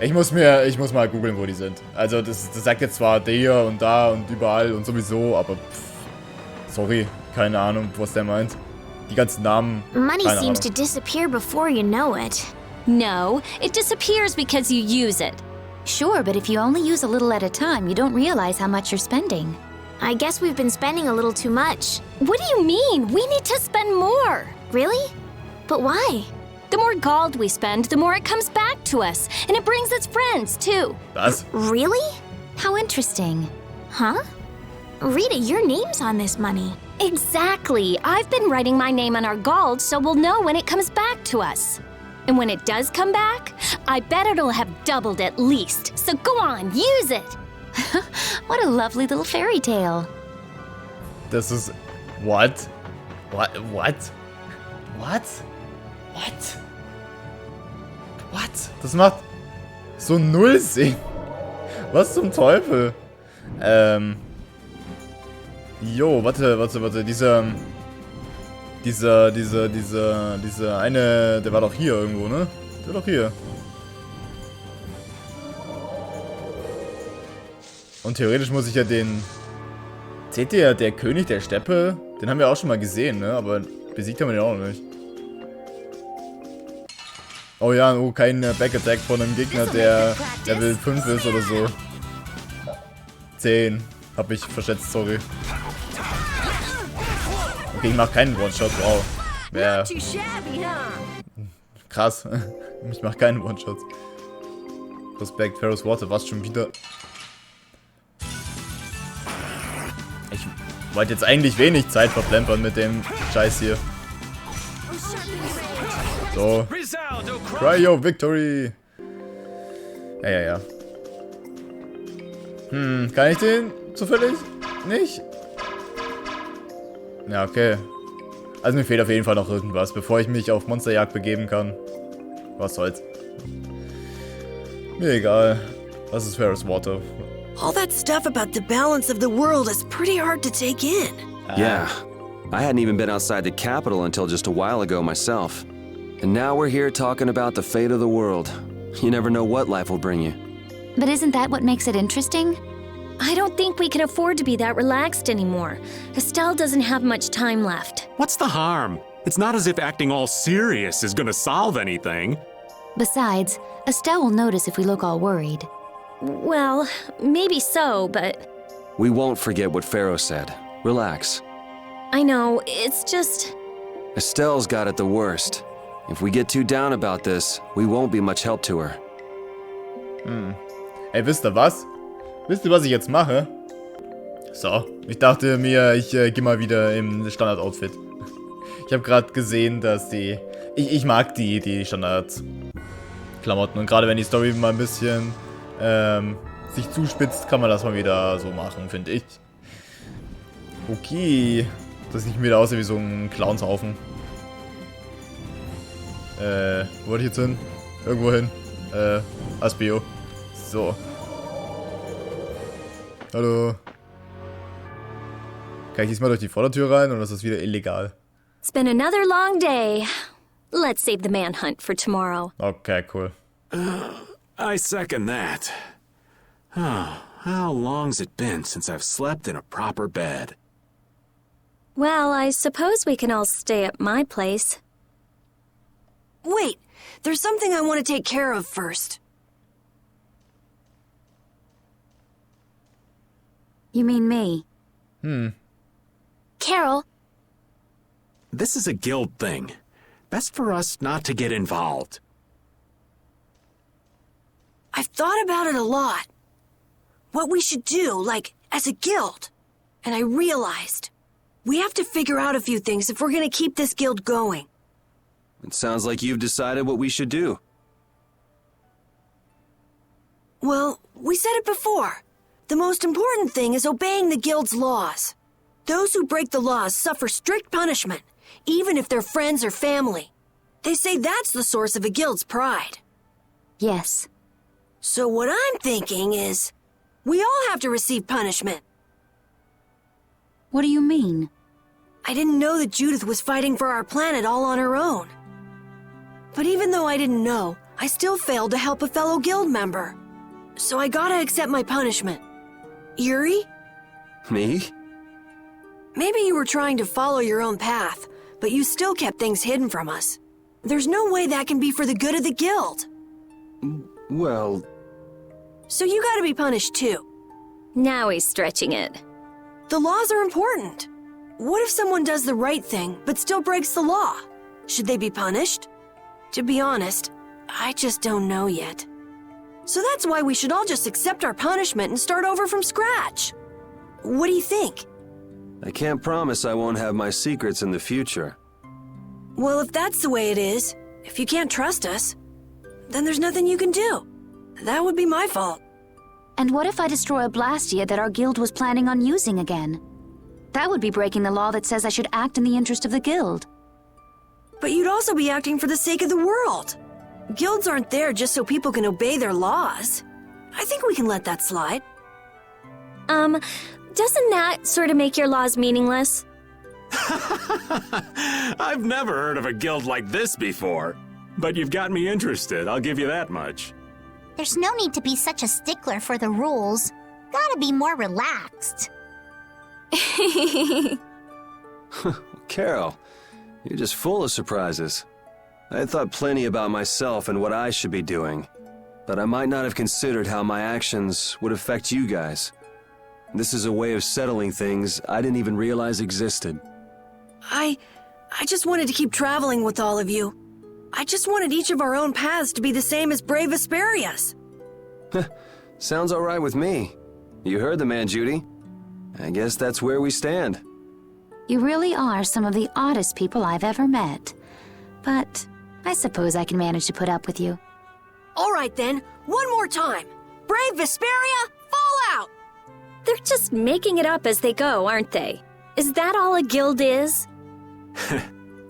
Ich muss mal googeln, wo die sind. Also, das sagt jetzt zwar der und da und überall und sowieso, aber sorry, keine Ahnung, was der meint. Die ganzen Namen. Money seems to disappear before you know it. No, it disappears because you use it. Sure, but if you only use a little at a time, you don't realize how much you're spending. I guess we've been spending a little too much. What do you mean? We need to spend more. Really? But why? The more gold we spend, the more it comes back to us. And it brings its friends, too. Was? Really? How interesting. Huh? Rita, your name's on this money. Exactly. I've been writing my name on our gold so we'll know when it comes back to us. And when it does come back, I bet it'll have doubled at least. So go on, use it. What a lovely little fairy tale. Das ist... What? What? What? What? What? What? Das macht so null Sinn. Was zum Teufel? Jo, warte. Dieser eine, der war doch hier irgendwo, ne? Der war doch hier. Und theoretisch muss ich ja den... Seht ihr, der König der Steppe? Den haben wir auch schon mal gesehen, ne? Aber besiegt haben wir den auch noch nicht. Oh ja, oh, kein Backattack von einem Gegner, der Level 5 ist oder so. 10. Hab ich verschätzt, sorry. Okay, ich mach keinen One-Shot, wow. Ja. Krass. Ich mach keinen One-Shots. Respekt, Pharaoh's Water, was schon wieder... Ich wollte jetzt eigentlich wenig Zeit verplempern mit dem Scheiß hier. So. Cryo Victory. Ja. Kann ich den zufällig? Nicht? Ja, okay. Also mir fehlt auf jeden Fall noch irgendwas, bevor ich mich auf Monsterjagd begeben kann. Was soll's. Mir egal. Das ist Pharaoh's Water. All that stuff about the balance of the world is pretty hard to take in. Yeah. I hadn't even been outside the capital until just a while ago myself. And now we're here talking about the fate of the world. You never know what life will bring you. But isn't that what makes it interesting? I don't think we can afford to be that relaxed anymore. Estelle doesn't have much time left. What's the harm? It's not as if acting all serious is gonna solve anything. Besides, Estelle will notice if we look all worried. Well, maybe so, but... We won't forget what Pharaoh said. Relax. I know, it's just... Estelle's got it the worst. If we get too down about this, we won't be much help to her. Ey, wisst ihr was? Wisst ihr, was ich jetzt mache? So, ich dachte mir, ich gehe mal wieder im Standard-Outfit. Ich habe gerade gesehen, dass die... Ich mag die Standard-Klamotten. Und gerade wenn die Story mal ein bisschen sich zuspitzt, kann man das mal wieder so machen, finde ich. Okay. Das sieht wieder aus wie so ein Clownshaufen. Wo wollte ich jetzt hin? Irgendwo hin. Aspio. So. Hallo. Kann ich diesmal durch die Vordertür rein oder ist das wieder illegal? It's been another long day. Let's save the manhunt for tomorrow. Okay, cool. I second that. How long's it been since I've slept in a proper bed? Well, I suppose we can all stay at my place. Wait, there's something I want to take care of first. You mean me? Carol, This is a guild thing. Best for us not to get involved. I've thought about it a lot. What we should do, like, as a guild. And I realized We have to figure out a few things if we're gonna keep this guild going. It sounds like you've decided what we should do. Well, we said it before. The most important thing is obeying the guild's laws. Those who break the laws suffer strict punishment, even if they're friends or family. They say that's the source of a guild's pride. Yes. So what I'm thinking is, we all have to receive punishment. What do you mean? I didn't know that Judith was fighting for our planet all on her own. But even though I didn't know, I still failed to help a fellow guild member. So I gotta accept my punishment. Yuri? Me? Maybe you were trying to follow your own path, but you still kept things hidden from us. There's no way that can be for the good of the guild. Well... So you gotta be punished too. Now he's stretching it. The laws are important. What if someone does the right thing, but still breaks the law? Should they be punished? To be honest, I just don't know yet. So that's why we should all just accept our punishment and start over from scratch. What do you think? I can't promise I won't have my secrets in the future. Well, if that's the way it is, if you can't trust us, then there's nothing you can do. That would be my fault. And what if I destroy a Blastia that our guild was planning on using again? That would be breaking the law that says I should act in the interest of the guild. But you'd also be acting for the sake of the world. Guilds aren't there just so people can obey their laws. I think we can let that slide. Doesn't that sort of make your laws meaningless? I've never heard of a guild like this before. But you've got me interested, I'll give you that much. There's no need to be such a stickler for the rules. Gotta be more relaxed. Carol, you're just full of surprises. I had thought plenty about myself and what I should be doing, but I might not have considered how my actions would affect you guys. This is a way of settling things I didn't even realize existed. I just wanted to keep traveling with all of you. I just wanted each of our own paths to be the same as brave Vesperia's. Sounds all right with me. You heard the man, Judy. I guess that's where we stand. You really are some of the oddest people I've ever met. But I suppose I can manage to put up with you. All right then, one more time. Brave Vesperia, fall out! They're just making it up as they go, aren't they? Is that all a guild is?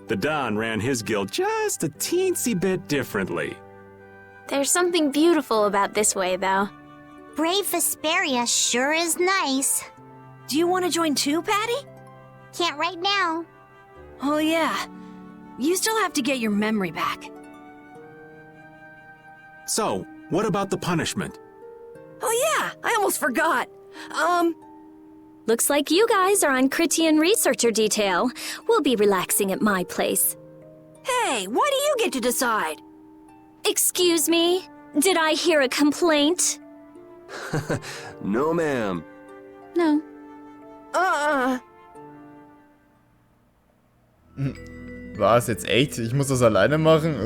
The Don ran his guild just a teensy bit differently. There's something beautiful about this way, though. Brave Vesperia sure is nice. Do you want to join too, Patty? Can't right now. Oh yeah. You still have to get your memory back. So, what about the punishment? Oh yeah, I almost forgot. Looks like you guys are on Critian researcher detail. We'll be relaxing at my place. Hey, why do you get to decide? Excuse me? Did I hear a complaint? No, ma'am. No. Was, jetzt echt? Ich muss das alleine machen?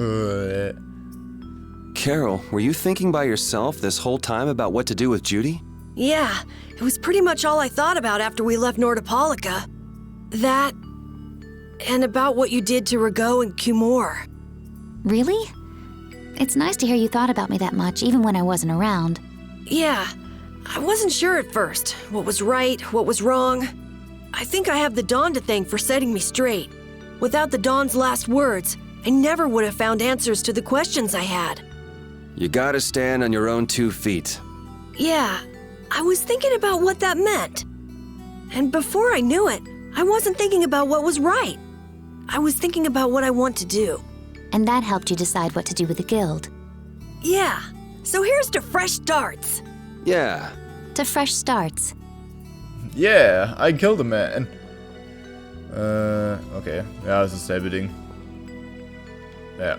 Carol, were you thinking by yourself this whole time about what to do with Judy? Yeah, it was pretty much all I thought about after we left Nordopolica. That, and about what you did to Rago and Cumore. Really? It's nice to hear you thought about me that much, even when I wasn't around. Yeah, I wasn't sure at first what was right, what was wrong. I think I have the Dawn to thank for setting me straight. Without the Dawn's last words, I never would have found answers to the questions I had. You gotta stand on your own 2 feet. Yeah, I was thinking about what that meant. And before I knew it, I wasn't thinking about what was right. I was thinking about what I want to do. And that helped you decide what to do with the guild. Yeah, so here's to fresh starts. Yeah. To fresh starts. Yeah, I killed a man. Okay. Ja, das ist dasselbe Ding. Ja.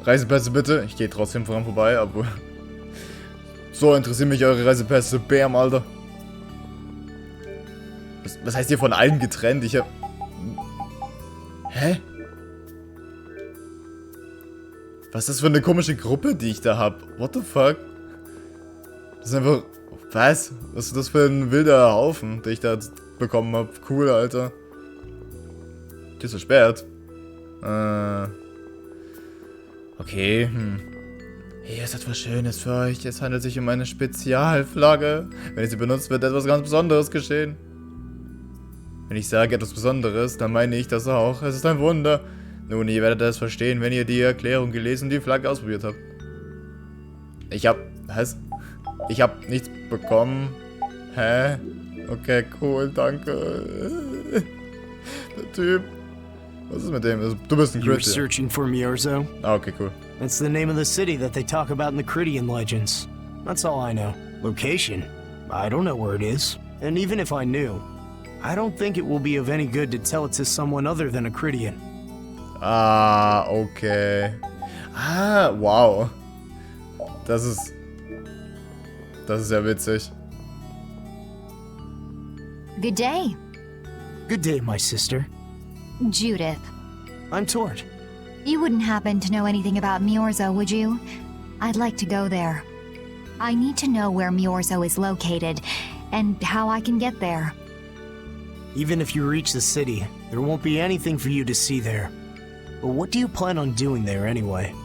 Reisepässe bitte. Ich gehe trotzdem dran vorbei, aber... So interessieren mich eure Reisepässe. Bam, Alter. Was heißt hier von allen getrennt? Ich hab... Hä? Was ist das für eine komische Gruppe, die ich da hab? What the fuck? Das ist einfach... Was? Was ist das für ein wilder Haufen, den ich da bekommen habe. Cool, Alter. Die ist so spät. Okay, Hier ist etwas Schönes für euch. Es handelt sich um eine Spezialflagge. Wenn sie benutzt, wird etwas ganz Besonderes geschehen. Wenn ich sage etwas Besonderes, dann meine ich das auch. Es ist ein Wunder. Nun, ihr werdet es verstehen, wenn ihr die Erklärung gelesen und die Flagge ausprobiert habt. Was? Ich hab nichts bekommen. Hä? Okay, cool, danke. Der Typ. Was ist mit dem? Du bist ein You're Crit. searching for Miorzo? Ah, okay, cool. That's the name of the city that they talk about in the Cridian legends. That's all I know. Location? I don't know where it is. And even if I knew, I don't think it will be of any good to tell it to someone other than a Cridian. Ah, okay. Ah, wow. Das ist ja witzig. Good day. Good day, my sister. Judith. I'm Tord. You wouldn't happen to know anything about Miorzo, would you? I'd like to go there. I need to know where Miorzo is located, and how I can get there. Even if you reach the city, there won't be anything for you to see there. But what do you plan on doing there anyway?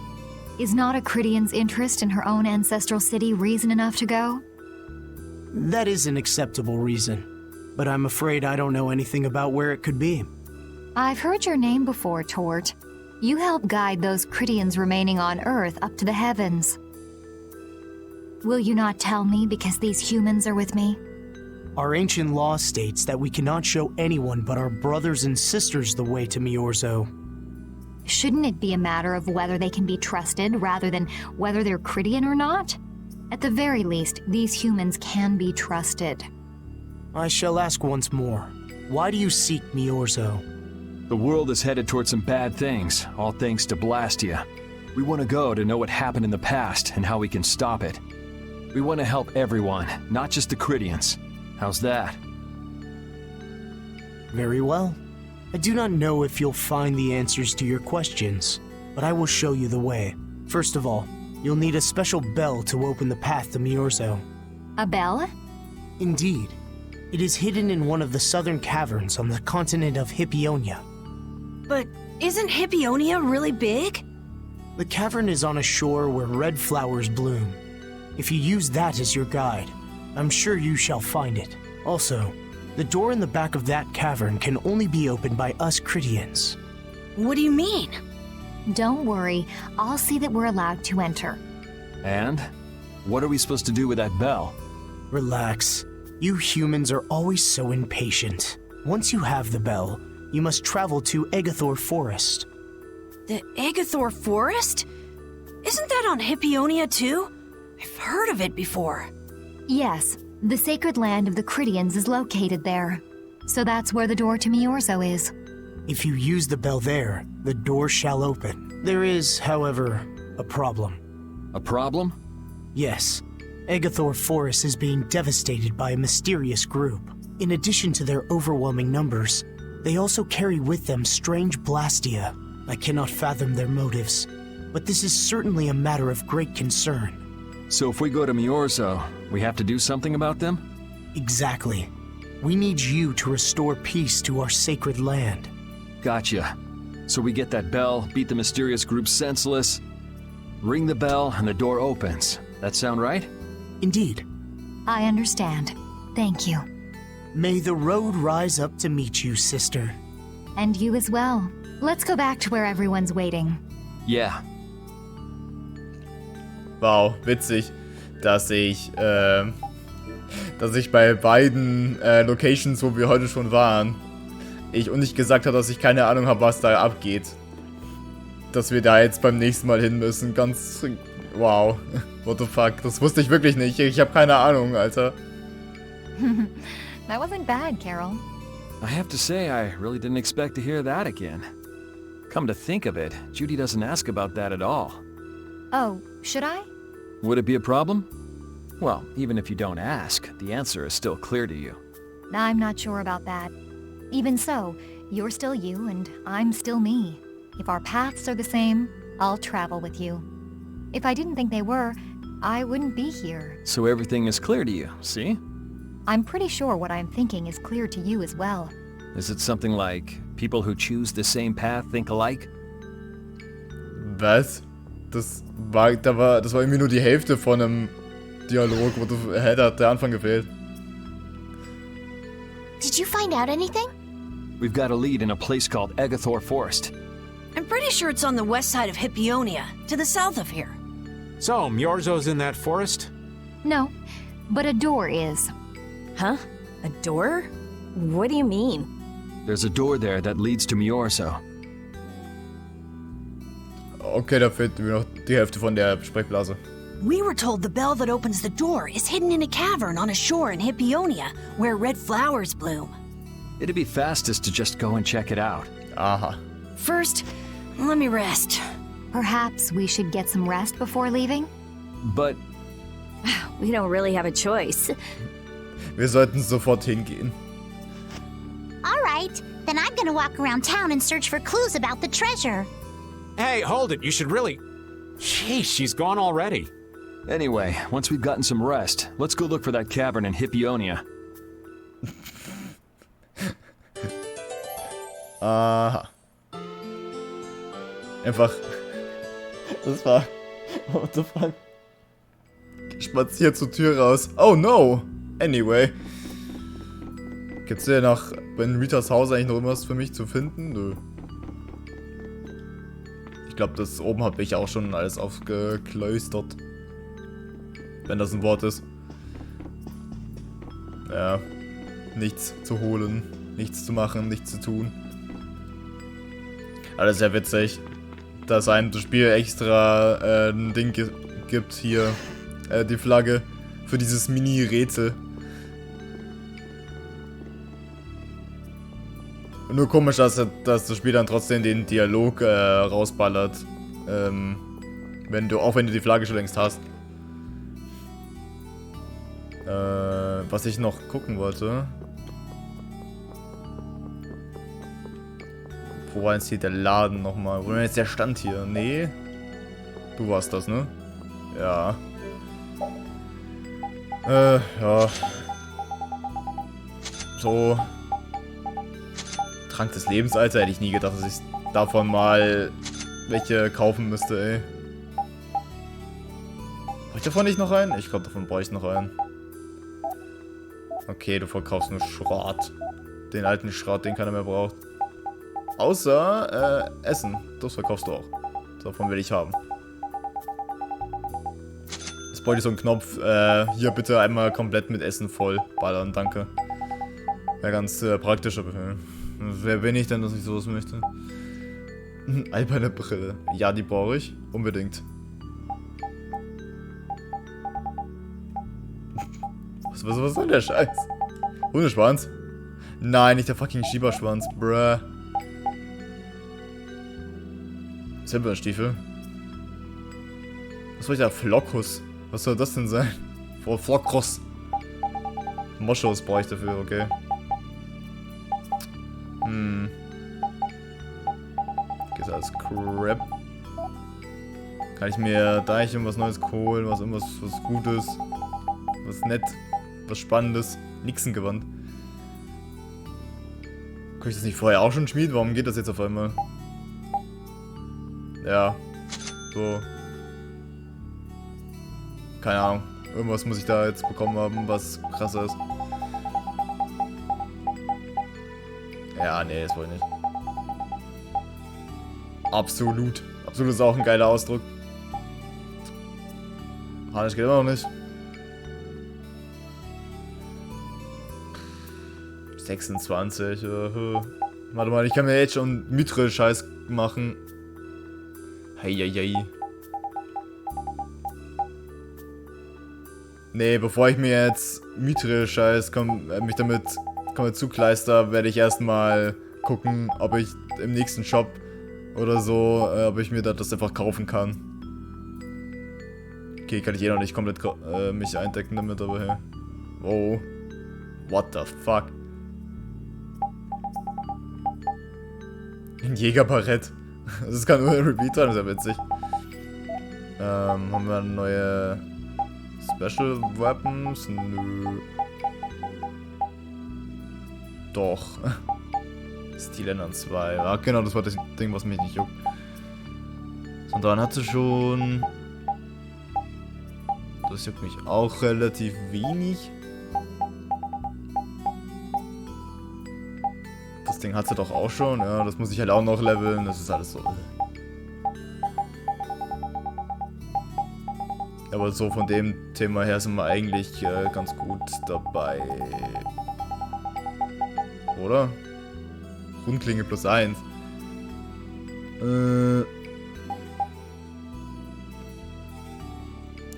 Is not a Cridian's interest in her own ancestral city reason enough to go? That is an acceptable reason, but I'm afraid I don't know anything about where it could be. I've heard your name before, Tort. You help guide those Cridians remaining on Earth up to the heavens. Will you not tell me because these humans are with me? Our ancient law states that we cannot show anyone but our brothers and sisters the way to Miorzo. Shouldn't it be a matter of whether they can be trusted rather than whether they're Cridian or not? At the very least, these humans can be trusted. I shall ask once more. Why do you seek Miorzo? The world is headed towards some bad things, all thanks to Blastia. We want to go to know what happened in the past and how we can stop it. We want to help everyone, not just the Cridians. How's that? Very well. I do not know if you'll find the answers to your questions, but I will show you the way. First of all, you'll need a special bell to open the path to Miorzo. A bell? Indeed. It is hidden in one of the southern caverns on the continent of Hippionia. But isn't Hippionia really big? The cavern is on a shore where red flowers bloom. If you use that as your guide, I'm sure you shall find it. Also, the door in the back of that cavern can only be opened by us Cridians. What do you mean? Don't worry, I'll see that we're allowed to enter. And? What are we supposed to do with that bell? Relax. You humans are always so impatient. Once you have the bell, you must travel to Egathor Forest. The Egathor Forest? Isn't that on Hippionia too? I've heard of it before. Yes, the sacred land of the Cridians is located there. So that's where the door to Miorzo is. If you use the bell there, the door shall open. There is, however, a problem. A problem? Yes. Egathor Forest is being devastated by a mysterious group. In addition to their overwhelming numbers, they also carry with them strange Blastia. I cannot fathom their motives, but this is certainly a matter of great concern. So if we go to Miorzo, we have to do something about them? Exactly. We need you to restore peace to our sacred land. Gotcha. So we get that bell, beat the mysterious group senseless, ring the bell, and the door opens. That sound right? Indeed. I understand. Thank you. May the road rise up to meet you, sister. And you as well. Let's go back to where everyone's waiting. Yeah. Wow, witzig, dass ich bei beiden Locations, wo wir heute schon waren, ich nicht gesagt habe, dass ich keine Ahnung habe, was da abgeht. Dass wir da jetzt beim nächsten Mal hin müssen. Ganz... Wow. What the fuck? Das wusste ich wirklich nicht. Ich habe keine Ahnung, Alter. That wasn't bad, Carol. I have to say, I really didn't expect to hear that again. Come to think of it, Judy doesn't ask about that at all. Oh, should I? Would it be a problem? Well, even if you don't ask, the answer is still clear to you. I'm not sure about that. Even so, you're still you and I'm still me. If our paths are the same, I'll travel with you. If I didn't think they were, I wouldn't be here. So everything is clear to you, see? I'm pretty sure what I'm thinking is clear to you as well. Is it something like people who choose the same path think alike? Was? Das war irgendwie nur die Hälfte von einem Dialog, wo hat der Anfang gefehlt. Did you find out anything? We've got a lead in a place called Agathor Forest. I'm pretty sure it's on the west side of Hippionia, to the south of here. So, Myorzo's in that forest? No, but a door is. Huh? A door? What do you mean? There's a door there that leads to Myorzo. Okay, da fehlt mir noch die Hälfte von der Sprechblase. We were told the bell that opens the door is hidden in a cavern on a shore in Hippionia, where red flowers bloom. It'd be fastest to just go and check it out. Aha. First, let me rest. Perhaps we should get some rest before leaving? But We don't really have a choice. Wir sollten sofort hingehen. All right, then I'm gonna walk around town and search for clues about the treasure. Hey, hold it, you should really... Sheesh, she's gone already. anyway, once we've gotten some rest, let's go look for that cavern in Hippionia. Aha. Einfach. Das war. What the fuck? Spaziert zur Tür raus. Oh no! Anyway. Gibt's hier noch in Ritas Haus eigentlich noch irgendwas für mich zu finden? Nö. Ich glaube, das oben habe ich auch schon alles aufgekläustert. Wenn das ein Wort ist. Ja. Nichts zu holen, nichts zu machen, nichts zu tun. Alles sehr witzig, dass einem das Spiel extra ein Ding gibt hier, die Flagge für dieses Mini-Rätsel. Nur komisch, dass das Spiel dann trotzdem den Dialog rausballert, auch wenn du die Flagge schon längst hast. Was ich noch gucken wollte. Wo war jetzt hier der Laden nochmal? Wo war jetzt der Stand hier? Nee. Du warst das, ne? Ja. Ja. So. Trank des Lebens, Alter. Hätte ich nie gedacht, dass ich davon mal welche kaufen müsste, ey. Brauche ich davon nicht noch einen? Ich glaube, davon brauche ich noch einen. Okay, du verkaufst nur Schrott. Den alten Schrott, den keiner mehr braucht. Außer, Essen. Das verkaufst du auch. Davon will ich haben. Jetzt bräuchte ich so einen Knopf. Hier bitte einmal komplett mit Essen voll ballern, danke. Wäre ganz praktisch, aber wer bin ich denn, dass ich sowas möchte? Alberne Brille. Ja, die brauche ich. Unbedingt. Was soll der Scheiß? Hundeschwanz? Nein, nicht der fucking Schieberschwanz, bruh. Silberstiefel? Was soll ich da? Flockus? Was soll das denn sein? Flockross. Moschus brauche ich dafür, okay. Geht als Crap. Kann ich mir da nicht irgendwas Neues holen? Was Gutes? Was nett? Was Spannendes? Nixen gewandt. Kann ich das nicht vorher auch schon schmieden? Warum geht das jetzt auf einmal? Ja. So. Keine Ahnung. Irgendwas muss ich da jetzt bekommen haben, was krasser ist. Ja, nee, das wollte ich nicht. Absolut. Absolut ist auch ein geiler Ausdruck. Das geht immer noch nicht. 26. Warte mal, ich kann mir jetzt schon Mithril-Scheiß machen. Heieiei. Nee, bevor ich mir jetzt Mithril-Scheiß mich damit komplett zukleister, werde ich erstmal gucken, ob ich im nächsten Shop oder so, ob ich mir das einfach kaufen kann. Okay, kann ich eh noch nicht komplett mich eindecken damit, aber hey. Wow. What the fuck? Ein Jägerbarett. Das kann nur ein Repeat sein, das ist ja witzig. Haben wir neue Special Weapons? Nö. doch. Stiländern 2. Ja, genau, das war das Ding, was mich nicht juckt. So, und dann hat sie schon... Das juckt mich auch relativ wenig. Das Ding hat sie doch auch schon. Ja, das muss ich halt auch noch leveln. Das ist alles so. Aber so von dem Thema her sind wir eigentlich ganz gut dabei. Oder? Rundklinge plus 1.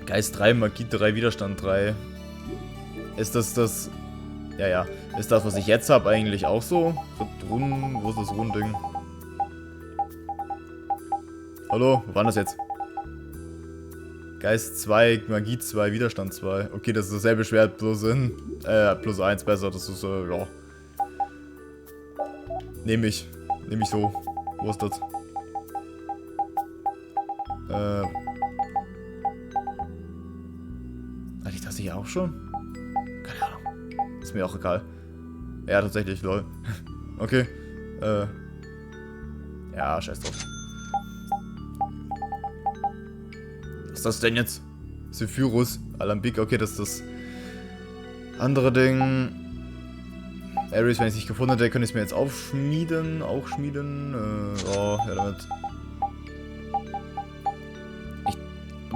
Geist 3, Magie 3, Widerstand 3. Ist das... Ja, ja. Ist das, was ich jetzt habe, eigentlich auch so? Wo ist das Rundding? Hallo? Wo war das jetzt? Geist 2, Magie 2, Widerstand 2. Okay, das ist dasselbe Schwert, plus 1 besser. Das ist, ja. Nehme ich so. Wo ist das? Hatte ich das hier auch schon? Keine Ahnung. Ist mir auch egal. Ja, tatsächlich, lol. Okay. Ja, scheiß drauf. Was ist das denn jetzt? Zephyrus, Alambik, okay, das ist das andere Ding. Ares, wenn ich es nicht gefunden hätte, könnte ich es mir jetzt aufschmieden. Auch schmieden. Oh, ja, damit. Ich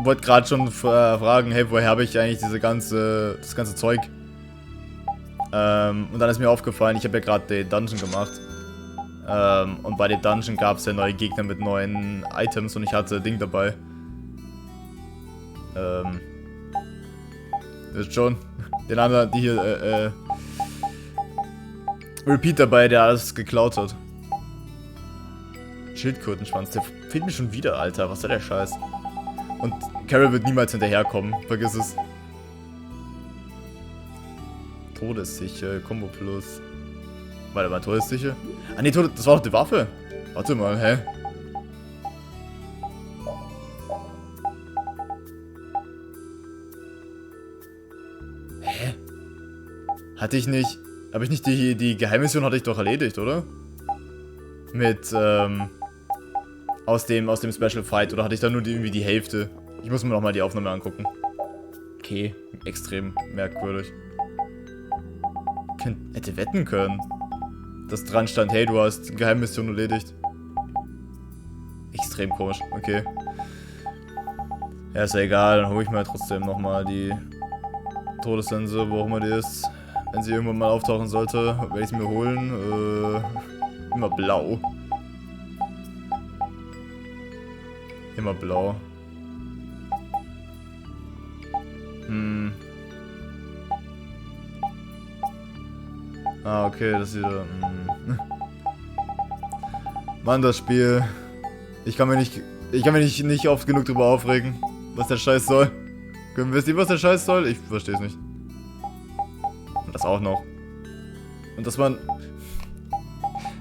wollte gerade schon fragen, hey, woher habe ich eigentlich das ganze Zeug? Und dann ist mir aufgefallen, ich habe ja gerade den Dungeon gemacht. Und bei dem Dungeon gab es ja neue Gegner mit neuen Items und ich hatte Ding dabei. Ist schon. Den anderen, die hier, Repeat dabei, der alles geklaut hat. Schildkrötenschwanz, der fehlt mir schon wieder, Alter. Was soll der Scheiß? Und Carol wird niemals hinterherkommen. Vergiss es. Todessicher, Combo Plus. Warte mal, Todessicher? Ah ne, das war doch die Waffe. Warte mal, hä? Hä? Hatte ich nicht... Habe ich nicht die Geheimmission hatte ich doch erledigt, oder? Mit, aus dem Special Fight. Oder hatte ich da nur irgendwie die Hälfte? Ich muss mir nochmal die Aufnahme angucken. Okay, extrem merkwürdig. Hätte wetten können, dass dran stand, hey, du hast die Geheimmission erledigt. Extrem komisch, okay. Ja, ist ja egal, dann hole ich mir trotzdem nochmal die Todessense, wo auch immer die ist. Wenn sie irgendwann mal auftauchen sollte, werde ich sie mir holen. Immer blau. Immer blau. Ah, okay, das ist wieder... Mann, das Spiel... Ich kann mich nicht oft genug drüber aufregen, was der Scheiß soll. Wisst ihr, was der Scheiß soll? Ich verstehe es nicht. Und das auch noch. Und dass man...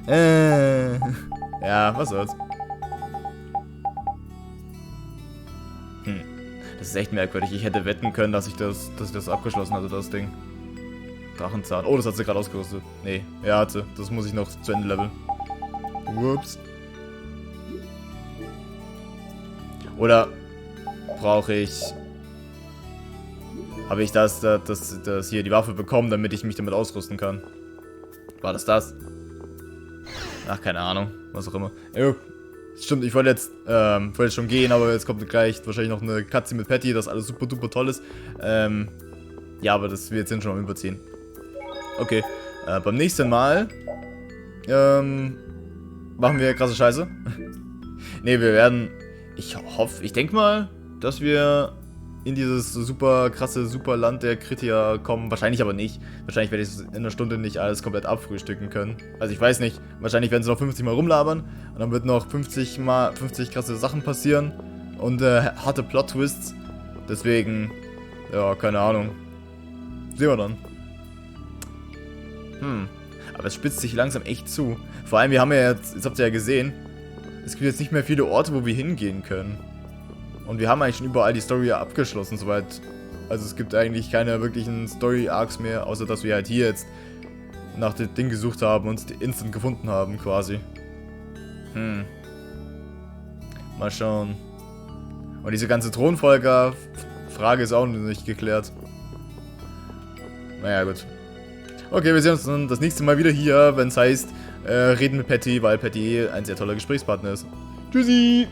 Ja, was soll's. Das ist echt merkwürdig. Ich hätte wetten können, dass ich das abgeschlossen hatte, das Ding. Drachenzahn. Oh, das hat sie gerade ausgerüstet. Nee, ja, hatte. Das muss ich noch zu Ende leveln. Ups. Oder brauche ich... Habe ich das hier die Waffe bekommen, damit ich mich damit ausrüsten kann? War das das? Ach, keine Ahnung. Was auch immer. Stimmt, ich wollte jetzt schon gehen, aber jetzt kommt gleich wahrscheinlich noch eine Cutscene mit Patty, das alles super duper toll ist. Ja, aber das wird jetzt schon am Überziehen. Okay, beim nächsten Mal machen wir krasse Scheiße. Ne, wir werden, ich denke mal, dass wir in dieses super krasse Superland der Kritier kommen. Wahrscheinlich aber nicht. Wahrscheinlich werde ich es in einer Stunde nicht alles komplett abfrühstücken können. Also ich weiß nicht. Wahrscheinlich werden sie noch 50 Mal rumlabern. Und dann wird noch 50 krasse Sachen passieren. Und harte Plot-Twists. Deswegen, ja, keine Ahnung. Sehen wir dann. Aber es spitzt sich langsam echt zu. Vor allem, wir haben ja jetzt habt ihr ja gesehen, es gibt jetzt nicht mehr viele Orte, wo wir hingehen können. Und wir haben eigentlich schon überall die Story abgeschlossen, soweit. Also es gibt eigentlich keine wirklichen Story-Arcs mehr, außer dass wir halt hier jetzt nach dem Ding gesucht haben und instant gefunden haben, quasi. Mal schauen. Und diese ganze Thronfolger-Frage ist auch noch nicht geklärt. Naja, gut. Okay, wir sehen uns dann das nächste Mal wieder hier, wenn es heißt, reden mit Patty, weil Patty ein sehr toller Gesprächspartner ist. Tschüssi!